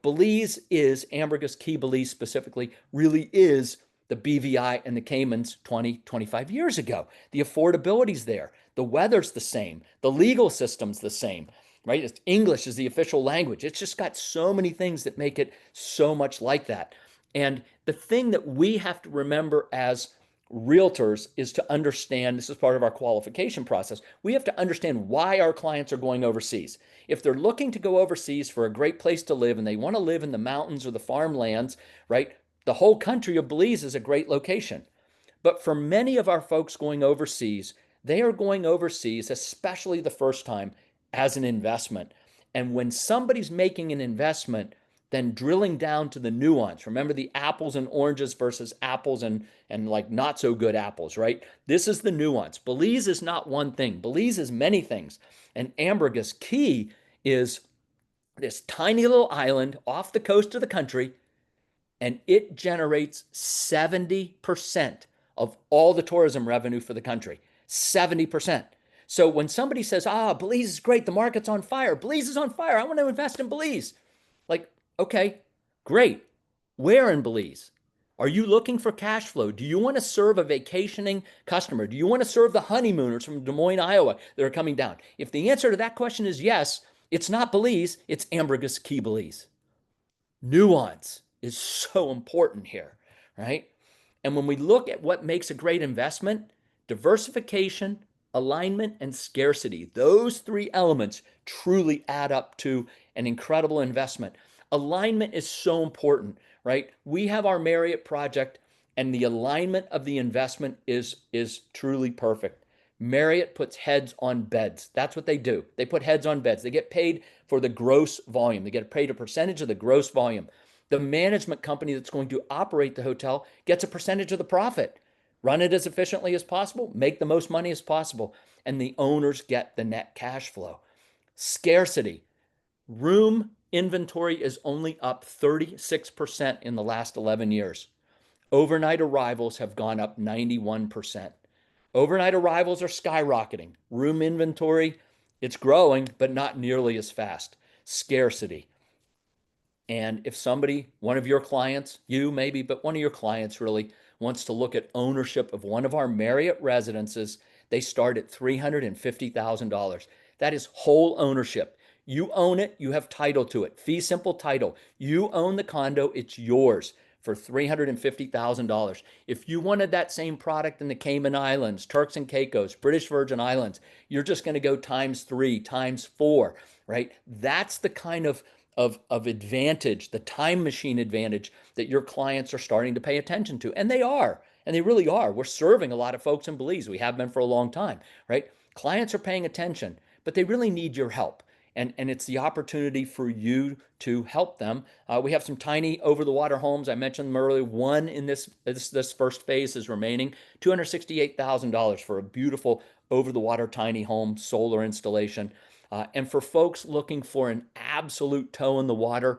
Speaker 2: Belize is, Ambergris Caye Belize specifically, really is the BVI and the Caymans 20, 25 years ago. The affordability's there. The weather's the same. The legal system's the same, right? It's English is the official language. It's just got so many things that make it so much like that. And the thing that we have to remember as realtors is to understand, this is part of our qualification process, we have to understand why our clients are going overseas. If they're looking to go overseas for a great place to live and they want to live in the mountains or the farmlands, right? The whole country of Belize is a great location. But for many of our folks going overseas, they are going overseas, especially the first time, as an investment. And when somebody's making an investment, then drilling down to the nuance. Remember the apples and oranges versus apples and like not so good apples, right? This is the nuance. Belize is not one thing. Belize is many things. And Ambergris Caye is this tiny little island off the coast of the country, and it generates 70% of all the tourism revenue for the country. 70%. So when somebody says, Belize is great, the market's on fire, Belize is on fire, I want to invest in Belize. Like, okay, great. Where in Belize? Are you looking for cash flow? Do you want to serve a vacationing customer? Do you want to serve the honeymooners from Des Moines, Iowa that are coming down? If the answer to that question is yes, it's not Belize, it's Ambergris Caye, Belize. Nuance is so important here, right? And when we look at what makes a great investment, diversification, alignment, and scarcity, those three elements truly add up to an incredible investment. Alignment is so important, right? We have our Marriott project, and the alignment of the investment is truly perfect. Marriott puts heads on beds. That's what they do. They put heads on beds. They get paid for the gross volume. They get paid a percentage of the gross volume. The management company that's going to operate the hotel gets a percentage of the profit. Run it as efficiently as possible, make the most money as possible, and the owners get the net cash flow. Scarcity. Room inventory is only up 36% in the last 11 years. Overnight arrivals have gone up 91%. Overnight arrivals are skyrocketing. Room inventory, it's growing, but not nearly as fast. Scarcity. And if somebody, one of your clients, you maybe, but one of your clients really wants to look at ownership of one of our Marriott residences, they start at $350,000. That is whole ownership. You own it, you have title to it. Fee simple title. You own the condo, it's yours for $350,000. If you wanted that same product in the Cayman Islands, Turks and Caicos, British Virgin Islands, you're just going to go times 3, times 4, right? That's the kind of advantage, the time machine advantage that your clients are starting to pay attention to. And they are, and they really are. We're serving a lot of folks in Belize. We have been for a long time, right? Clients are paying attention, but they really need your help. And it's the opportunity for you to help them. We have some tiny over-the-water homes. I mentioned them earlier. One in this first phase is remaining. $268,000 for a beautiful over-the-water tiny home solar installation. And for folks looking for an absolute toe in the water,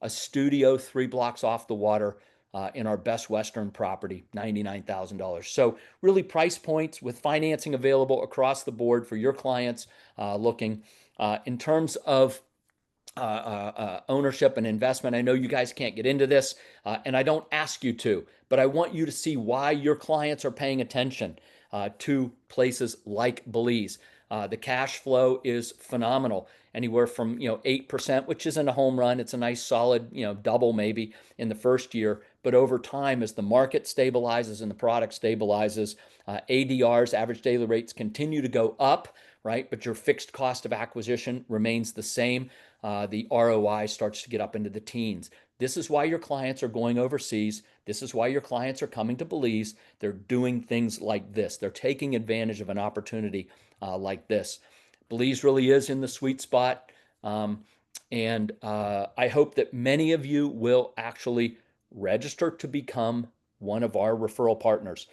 Speaker 2: a studio 3 blocks off the water in our Best Western property, $99,000. So really price points with financing available across the board for your clients looking. In terms of ownership and investment, I know you guys can't get into this, and I don't ask you to, but I want you to see why your clients are paying attention to places like Belize. The cash flow is phenomenal, anywhere from 8%, which isn't a home run. It's a nice solid double maybe in the first year, but over time, as the market stabilizes and the product stabilizes, ADRs, average daily rates, continue to go up, right? But your fixed cost of acquisition remains the same. The ROI starts to get up into the teens. This is why your clients are going overseas. This is why your clients are coming to Belize. They're doing things like this. They're taking advantage of an opportunity like this. Belize really is in the sweet spot. And I hope that many of you will actually register to become one of our referral partners.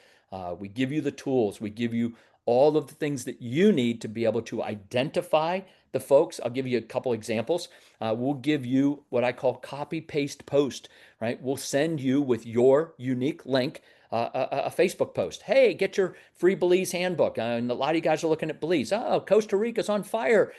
Speaker 2: We give you the tools. We give you all of the things that you need to be able to identify the folks. I'll give you a couple examples. We'll give you what I call copy paste post, right? We'll send you with your unique link a Facebook post. Hey, get your free Belize handbook. And a lot of you guys are looking at Belize. Oh, Costa Rica's on fire.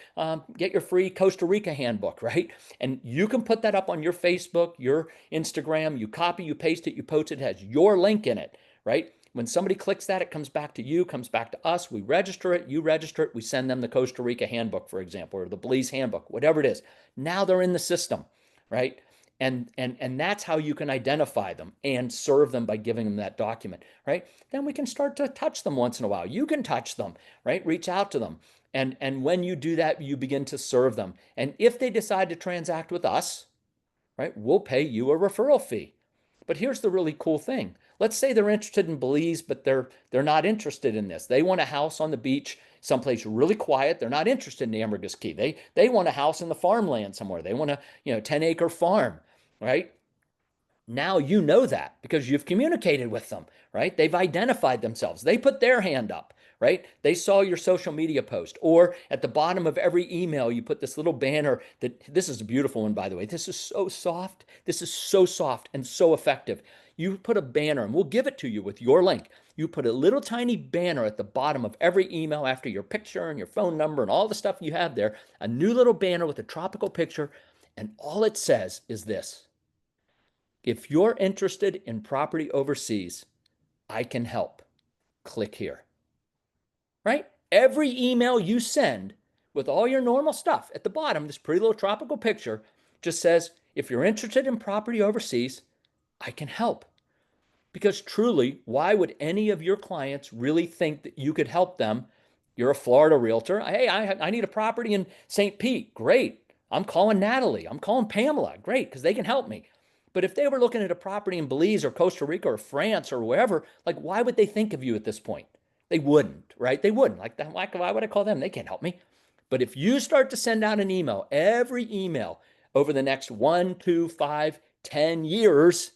Speaker 2: Get your free Costa Rica handbook, right? And you can put that up on your Facebook, your Instagram. You copy, you paste it, you post it. It has your link in it, right? When somebody clicks that, it comes back to you, comes back to us. We register it, you register it. We send them the Costa Rica handbook, for example, or the Belize handbook, whatever it is. Now they're in the system, right? And that's how you can identify them and serve them by giving them that document, right? Then we can start to touch them once in a while. You can touch them, right? Reach out to them. And when you do that, you begin to serve them. And if they decide to transact with us, right, we'll pay you a referral fee. But here's the really cool thing. Let's say they're interested in Belize, but they're not interested in this. They want a house on the beach, someplace really quiet. They're not interested in Ambergris Key. They want a house in the farmland somewhere. They want a 10-acre farm, right? Now you know that because you've communicated with them, right? They've identified themselves. They put their hand up, right? They saw your social media post, or at the bottom of every email, you put this little banner that this is a beautiful one, by the way. This is so soft. This is so soft and so effective. You put a banner, and we'll give it to you with your link. You put a little tiny banner at the bottom of every email after your picture and your phone number and all the stuff you have there, a new little banner with a tropical picture. And all it says is this: if you're interested in property overseas, I can help. Click here, right? Every email you send with all your normal stuff at the bottom, this pretty little tropical picture just says, if you're interested in property overseas, I can help. Because truly, why would any of your clients really think that you could help them? You're a Florida realtor. Hey, I need a property in St. Pete. Great. I'm calling Natalie. I'm calling Pamela. Great, because they can help me. But if they were looking at a property in Belize or Costa Rica or France or wherever, like, why would they think of you at this point? They wouldn't, right? They wouldn't. Like, why would I call them? They can't help me. But if you start to send out an email, every email over the next 1, 2, 5, 10 years,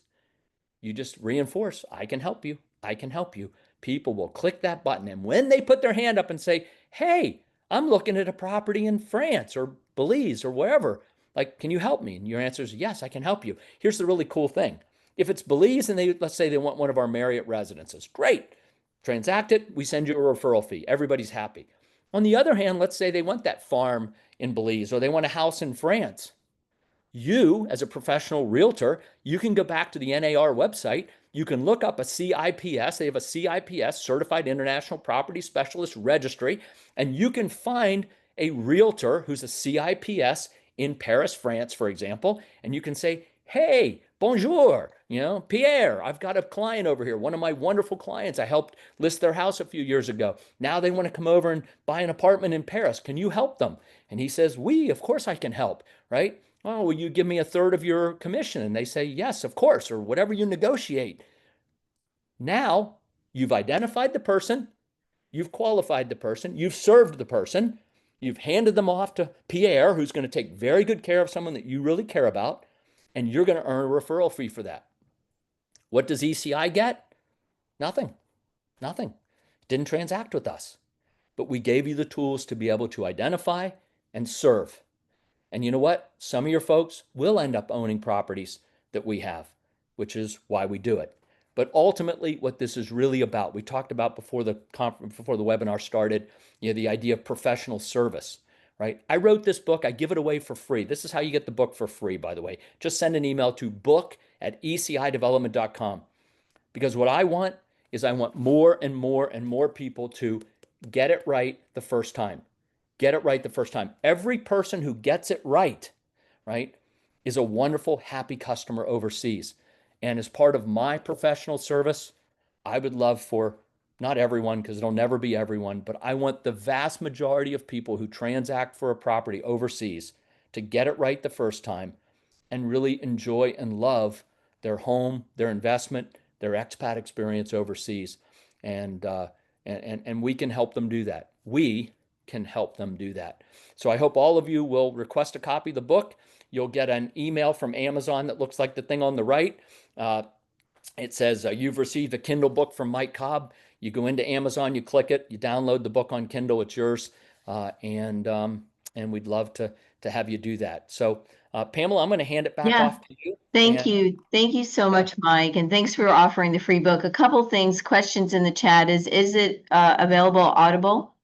Speaker 2: you just reinforce, I can help you. I can help you. People will click that button. And when they put their hand up and say, hey, I'm looking at a property in France or Belize or wherever, like, can you help me? And your answer is, yes, I can help you. Here's the really cool thing. If it's Belize and let's say they want one of our Marriott residences, great. Transact it. We send you a referral fee. Everybody's happy. On the other hand, let's say they want that farm in Belize or they want a house in France. You, as a professional realtor, you can go back to the NAR website. You can look up a CIPS. They have a CIPS, Certified International Property Specialist Registry, and you can find a realtor who's a CIPS in Paris, France, for example, and you can say, hey, bonjour, Pierre, I've got a client over here, one of my wonderful clients. I helped list their house a few years ago. Now they want to come over and buy an apartment in Paris. Can you help them? And he says, oui, of course I can help, right? Oh, will you give me a third of your commission? And they say, yes, of course, or whatever you negotiate. Now you've identified the person, you've qualified the person, you've served the person, you've handed them off to Pierre, who's going to take very good care of someone that you really care about, and you're going to earn a referral fee for that. What does ECI get? Nothing. Nothing. Didn't transact with us. But we gave you the tools to be able to identify and serve. And you know what? Some of your folks will end up owning properties that we have, which is why we do it. But ultimately, what this is really about, we talked about before the webinar started, the idea of professional service, right? I wrote this book. I give it away for free. This is how you get the book for free, by the way. Just send an email to book@ecidevelopment.com. Because what I want is I want more and more and more people to get it right the first time. Get it right the first time. Every person who gets it right, is a wonderful, happy customer overseas. And as part of my professional service, I would love for not everyone, because it'll never be everyone, but I want the vast majority of people who transact for a property overseas to get it right the first time and really enjoy and love their home, their investment, their expat experience overseas. And we can help them do that. We can help them do that. So I hope all of you will request a copy of the book. You'll get an email from Amazon that looks like the thing on the right. It says, you've received a Kindle book from Mike Cobb. You go into Amazon, you click it, you download the book on Kindle, it's yours. And we'd love to to have you do that. So, Pamela, I'm going to hand it back
Speaker 1: Yeah.
Speaker 2: off to you.
Speaker 1: Thank
Speaker 2: And
Speaker 1: you. Thank you so
Speaker 2: yeah,
Speaker 1: much, Mike. And thanks for offering the free book. A couple things, questions in the chat. Is it available Audible?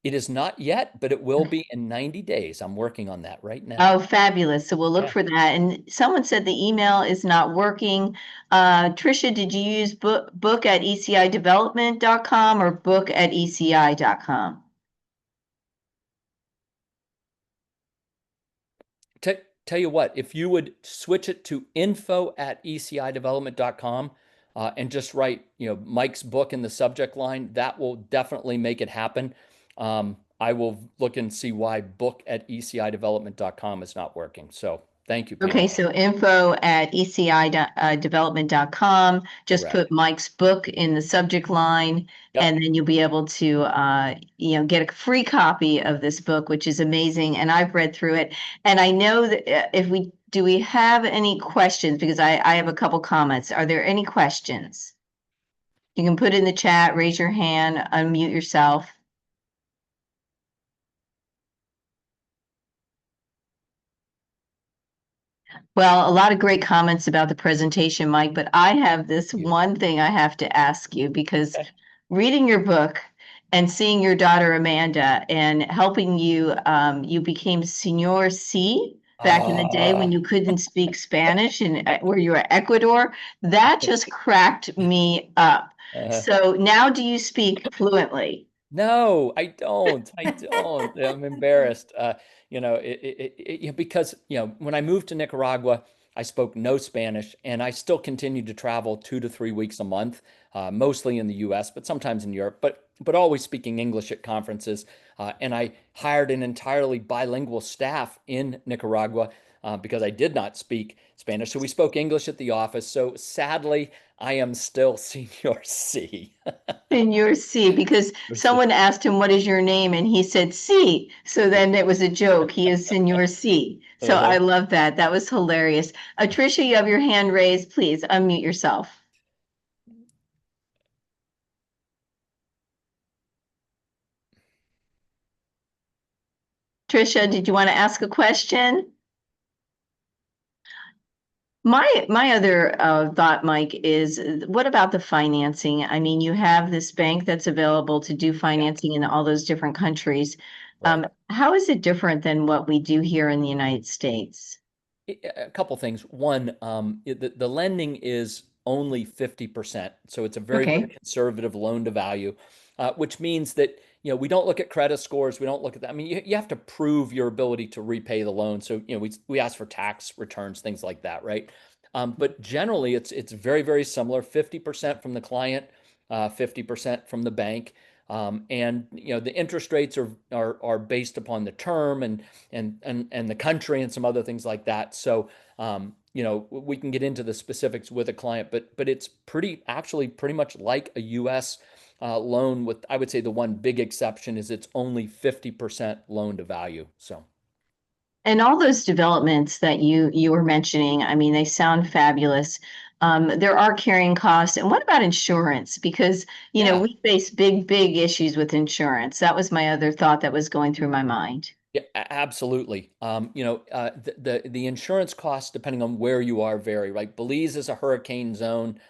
Speaker 2: it is not yet, but it will be in 90 days. I'm working on that right now.
Speaker 1: Oh, fabulous. So we'll look
Speaker 2: Yeah.
Speaker 1: for that. And someone said the email is not working. Tricia, did you use book at ecidevelopment.com or book at eci.com?
Speaker 2: T Tell you what, if you would switch it to info@ecidevelopment.com and just write, Mike's book in the subject line, that will definitely make it happen. I will look and see why book@ecidevelopment.com is not working. So thank you,
Speaker 1: Okay,
Speaker 2: Pamela.
Speaker 1: so info at eci.development.com. Just
Speaker 2: Correct.
Speaker 1: put Mike's book in the subject line,
Speaker 2: Yep.
Speaker 1: and then you'll be able to, get a free copy of this book, which is amazing. And I've read through it. And I know that if do we have any questions? Because I have a couple comments. Are there any questions? You can put in the chat, raise your hand, unmute yourself. Well, a lot of great comments about the presentation, Mike, but I have this
Speaker 2: You.
Speaker 1: one thing I have to ask you because
Speaker 2: Okay.
Speaker 1: reading your book and seeing your daughter Amanda and helping you, you became Senor C back in the day when
Speaker 2: Ah,
Speaker 1: you couldn't speak Spanish and where you were Ecuador. That just cracked me up.
Speaker 2: uh,
Speaker 1: So now do you speak fluently?
Speaker 2: No, I don't. I don't. I'm embarrassed. Because when I moved to Nicaragua, I spoke no Spanish, and I still continued to travel 2 to 3 weeks a month, mostly in the U.S., but sometimes in Europe, but always speaking English at conferences. And I hired an entirely bilingual staff in Nicaragua because I did not speak Spanish, so we spoke English at the office. So sadly, I am still Senior C.
Speaker 1: Senor C, because someone asked him, "What is your name?" And he said C. So then it was a joke. He is Senor C. So I
Speaker 2: Uh-huh.
Speaker 1: love that. That was hilarious. Tricia, you have your hand raised. Please unmute yourself. Tricia, did you want to ask a question? My other thought, Mike, is what about the financing? I mean, you have this bank that's available to do
Speaker 2: Yeah.
Speaker 1: financing in all those different countries.
Speaker 2: Right.
Speaker 1: How is it different than what we do here in the United States?
Speaker 2: A couple things. One, the lending is only 50%. So it's a very, very
Speaker 1: Okay.
Speaker 2: conservative loan to value, which means that, we don't look at credit scores. We don't look at that. I mean, you have to prove your ability to repay the loan. So, we ask for tax returns, things like that, right? But generally, it's very, very similar. 50% from the client, 50% from the bank. And the interest rates are based upon the term and the country and some other things like that. So we can get into the specifics with a client, but it's pretty much like a U.S. Loan, with, I would say, the one big exception is it's only 50% loan to value. So
Speaker 1: And all those developments that you were mentioning, I mean, they sound fabulous. There are carrying costs. And what about insurance? Because,
Speaker 2: yeah.
Speaker 1: we face big issues with insurance. That was my other thought that was going through my mind.
Speaker 2: Yeah, absolutely. The insurance costs, depending on where you are, vary, right? Belize is a hurricane zone.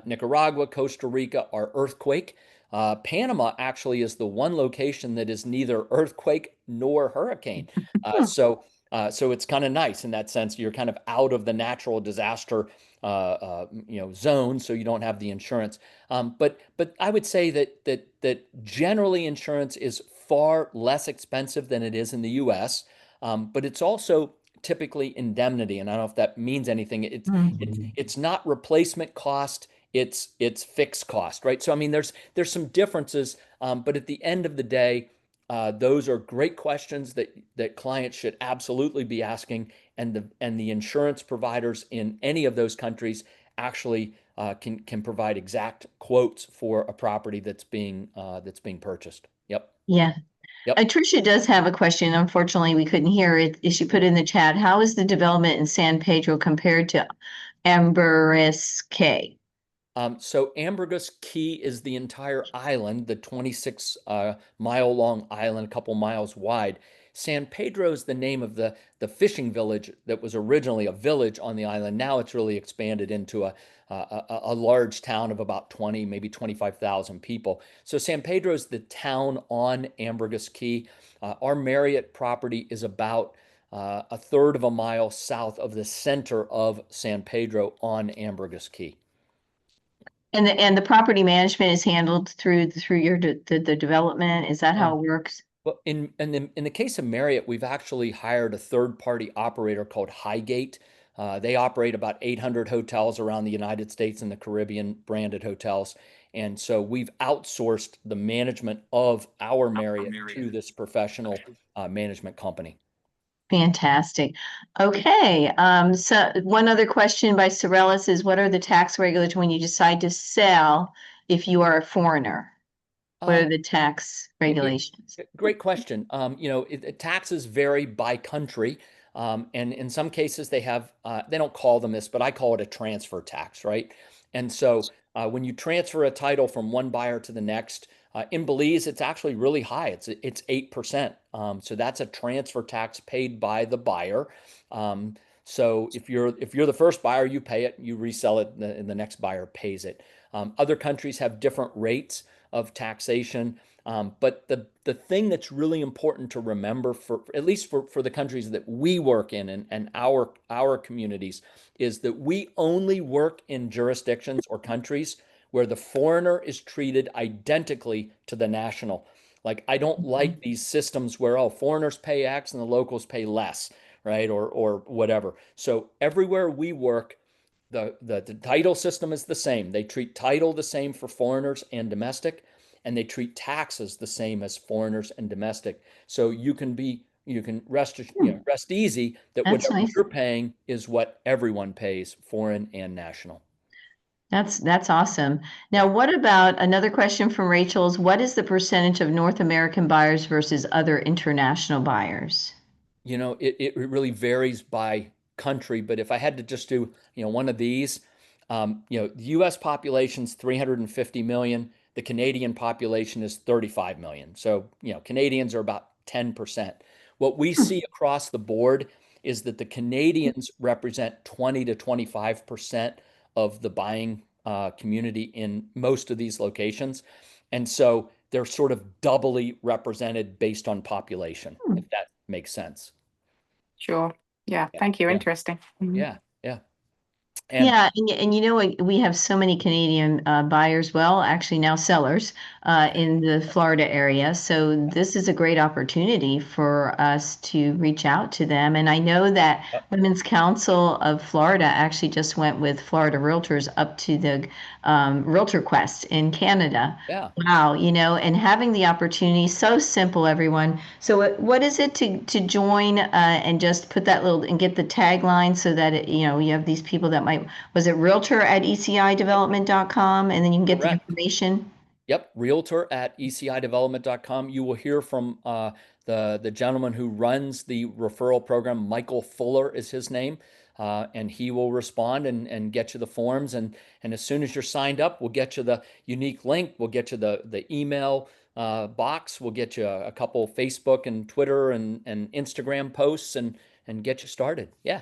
Speaker 2: Nicaragua, Costa Rica are earthquake. Panama actually is the one location that is neither earthquake nor hurricane. Uh,
Speaker 1: Hmm.
Speaker 2: so, so it's kind of nice in that sense. You're kind of out of the natural disaster, zone, so you don't have the insurance. But I would say that generally insurance is far less expensive than it is in the U.S. But it's also typically indemnity, and I don't know if that means anything. It's not replacement cost. It's fixed cost, right? So I mean, there's some differences, but at the end of the day, those are great questions that clients should absolutely be asking, and the insurance providers in any of those countries actually can provide exact quotes for a property that's being purchased. Yep.
Speaker 1: Yeah.
Speaker 2: Yep.
Speaker 1: Tricia does have a question. Unfortunately, we couldn't hear it. She put in the chat, how is the development in San Pedro compared to Amberes K?
Speaker 2: So Ambergris Key is the entire island, the 26 mile long island, a couple miles wide. San Pedro is the name of the fishing village that was originally a village on the island. Now it's really expanded into a large town of about 20, maybe 25,000 people. So San Pedro is the town on Ambergris Caye. Our Marriott property is about a third of a mile south of the center of San Pedro on Ambergris Caye.
Speaker 1: And the property management is handled through your the development. Is that how
Speaker 2: Um,
Speaker 1: it works?
Speaker 2: Well, in the case of Marriott, we've actually hired a third-party operator called Highgate. They operate about 800 hotels around the United States and the Caribbean, branded hotels. And so we've outsourced the management of our Marriott to this professional management company.
Speaker 1: Fantastic. Okay. So one other question by Sorellis is what are the tax regulations when you decide to sell if you are a foreigner? What are
Speaker 2: Um,
Speaker 1: the tax
Speaker 2: Yeah,
Speaker 1: regulations?
Speaker 2: great question. Taxes vary by country, and in some cases they don't call them this, but I call it a transfer tax, right? And so when you transfer a title from one buyer to the next, in Belize it's actually really high. It's 8%. So that's a transfer tax paid by the buyer. So if you're the first buyer, you pay it, you resell it, and the next buyer pays it. Other countries have different rates of taxation. But the thing that's really important to remember for at least for the countries that we work in and our communities is that we only work in jurisdictions or countries where the foreigner is treated identically to the national. Like I don't like these systems where foreigners pay X and the locals pay less, right? Or whatever. So everywhere we work, the title system is the same. They treat title the same for foreigners and domestic, and they treat taxes the same as foreigners and domestic. So you can rest easy that
Speaker 1: That's
Speaker 2: whatever
Speaker 1: nice.
Speaker 2: you're paying is what everyone pays, foreign and national.
Speaker 1: That's awesome. Now,
Speaker 2: Yeah.
Speaker 1: what about another question from Rachel is what is the percentage of North American buyers versus other international buyers?
Speaker 2: It really varies by country, but if I had to just do, one of these, the US population's 350 million, the Canadian population is 35 million. So, Canadians are about 10%. What we
Speaker 1: Hmm,
Speaker 2: see across the board is that the Canadians represent 20 to 25% of the buying community in most of these locations. And so they're sort of doubly represented based on population,
Speaker 1: hmm.
Speaker 2: if that makes sense.
Speaker 3: Sure. Yeah,
Speaker 2: Yeah,
Speaker 3: thank you.
Speaker 2: yeah,
Speaker 3: Interesting. Mhm.
Speaker 2: yeah, yeah. And
Speaker 1: Yeah, and you know what? We have so many Canadian buyers, well, actually now sellers in the Florida area. So this is a great opportunity for us to reach out to them. And I know that Women's Council of Florida actually just went with Florida Realtors up to the Realtor Quest in Canada.
Speaker 2: yeah,
Speaker 1: Wow, and having the opportunity, so simple, everyone. So what is it to join and just put that little and get the tagline so that you have these people that might was it realtor at ecidevelopment.com and then you can get the
Speaker 2: correct.
Speaker 1: information.
Speaker 2: Yep, realtor at ecidevelopment.com. You will hear from the gentleman who runs the referral program. Michael Fuller is his name, and he will respond and get you the forms. And as soon as you're signed up, we'll get you the unique link. We'll get you the email box. We'll get you a couple Facebook and Twitter and Instagram posts and get you started. Yeah.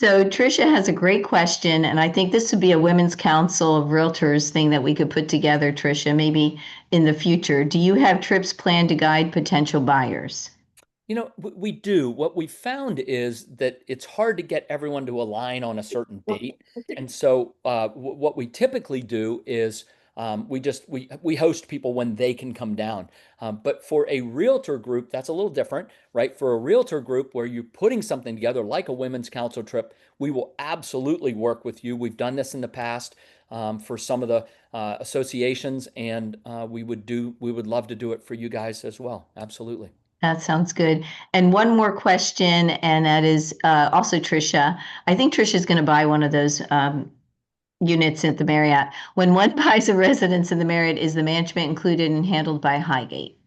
Speaker 1: So Tricia has a great question, and I think this would be a Women's Council of Realtors thing that we could put together, Tricia, maybe in the future. Do you have trips planned to guide potential buyers?
Speaker 2: We do. What we found is that it's hard to get everyone to align on a certain date. And so what we typically do is we host people when they can come down. But for a realtor group, that's a little different, right? For a realtor group where you're putting something together like a women's council trip, we will absolutely work with you. We've done this in the past for some of the associations, and we would love to do it for you guys as well. Absolutely.
Speaker 1: That sounds good. And one more question, and that is also Tricia. I think Trisha's going to buy one of those units at the Marriott. When one buys a residence in the Marriott, is the management included and handled by Highgate?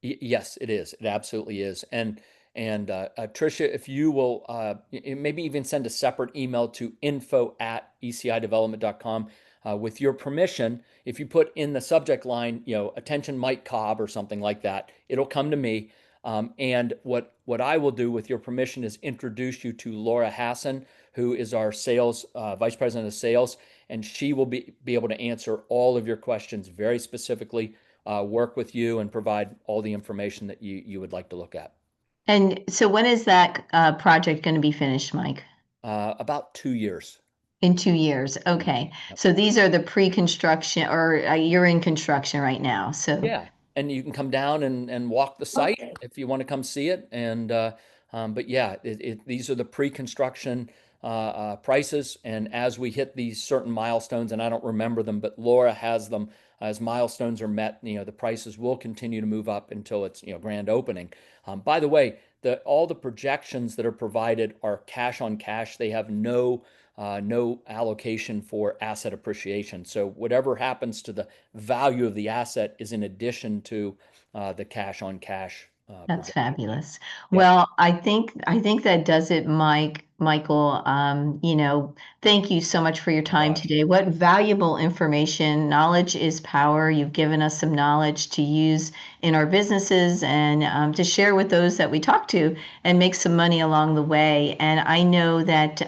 Speaker 2: Yes, it is. It absolutely is. And Tricia, if you will maybe even send a separate email to info@ecidevelopment.com with your permission, if you put in the subject line, attention Mike Cobb or something like that, it'll come to me. And what I will do, with your permission, is introduce you to Laura Hassan, who is our sales vice president of sales, and she will be able to answer all of your questions very specifically, work with you, and provide all the information that you would like to look at.
Speaker 1: And so when is that project going to be finished, Mike?
Speaker 2: About 2 years.
Speaker 1: In 2 years. Okay.
Speaker 2: Yep.
Speaker 1: So these are the pre-construction, or you're in construction right now. So
Speaker 2: Yeah, and you can come down and walk the site
Speaker 1: okay.
Speaker 2: if you want to come see it. And but yeah, these are the pre-construction prices. And as we hit these certain milestones, and I don't remember them, but Laura has them, as milestones are met, the prices will continue to move up until it's grand opening. By the way, all the projections that are provided are cash on cash. They have no allocation for asset appreciation. So whatever happens to the value of the asset is in addition to the cash on cash
Speaker 1: That's
Speaker 2: projection.
Speaker 1: fabulous.
Speaker 2: Yeah.
Speaker 1: Well, I think that does it, Michael. Thank you so much for your time
Speaker 2: Gosh.
Speaker 1: today. What valuable information. Knowledge is power. You've given us some knowledge to use in our businesses, and to share with those that we talk to, and make some money along the way. And I know that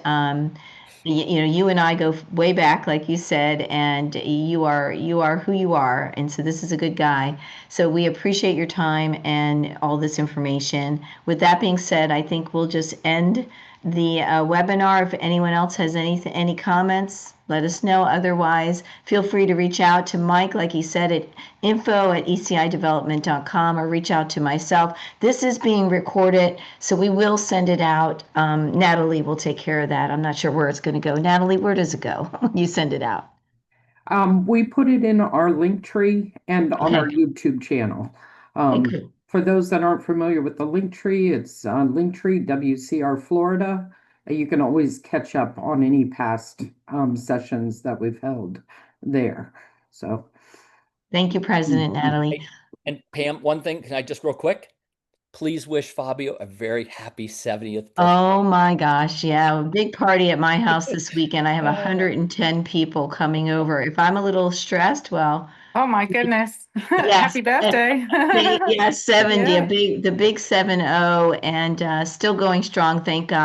Speaker 1: you and I go way back, like you said, and you are who you are, and so this is a good guy. So we appreciate your time and all this information. With that being said, I think we'll just end the webinar. If anyone else has any comments, let us know. Otherwise, feel free to reach out to Mike, like he said, at info@ecidevelopment.com, or reach out to myself. This is being recorded, so we will send it out. Natalie will take care of that. I'm not sure where it's going to go. Natalie, where does it go when you send it out?
Speaker 4: We put it in our link tree and on our
Speaker 1: Okay.
Speaker 4: YouTube channel.
Speaker 1: Okay.
Speaker 4: For those that aren't familiar with the link tree, it's Linktree WCR Florida. You can always catch up on any past sessions that we've held there. So
Speaker 1: Thank you, President Natalie.
Speaker 2: And Pam, one thing, can I just real quick? Please wish Fabio a very happy 70th birthday.
Speaker 1: Oh my gosh, yeah, a big party at my house this weekend. I have
Speaker 2: Oh.
Speaker 1: 110 people coming over. If I'm a little stressed, well,
Speaker 3: Oh my goodness.
Speaker 1: yes,
Speaker 3: Happy birthday.
Speaker 1: yeah, 70,
Speaker 3: Yeah.
Speaker 1: the big 70, and still going strong, thank God.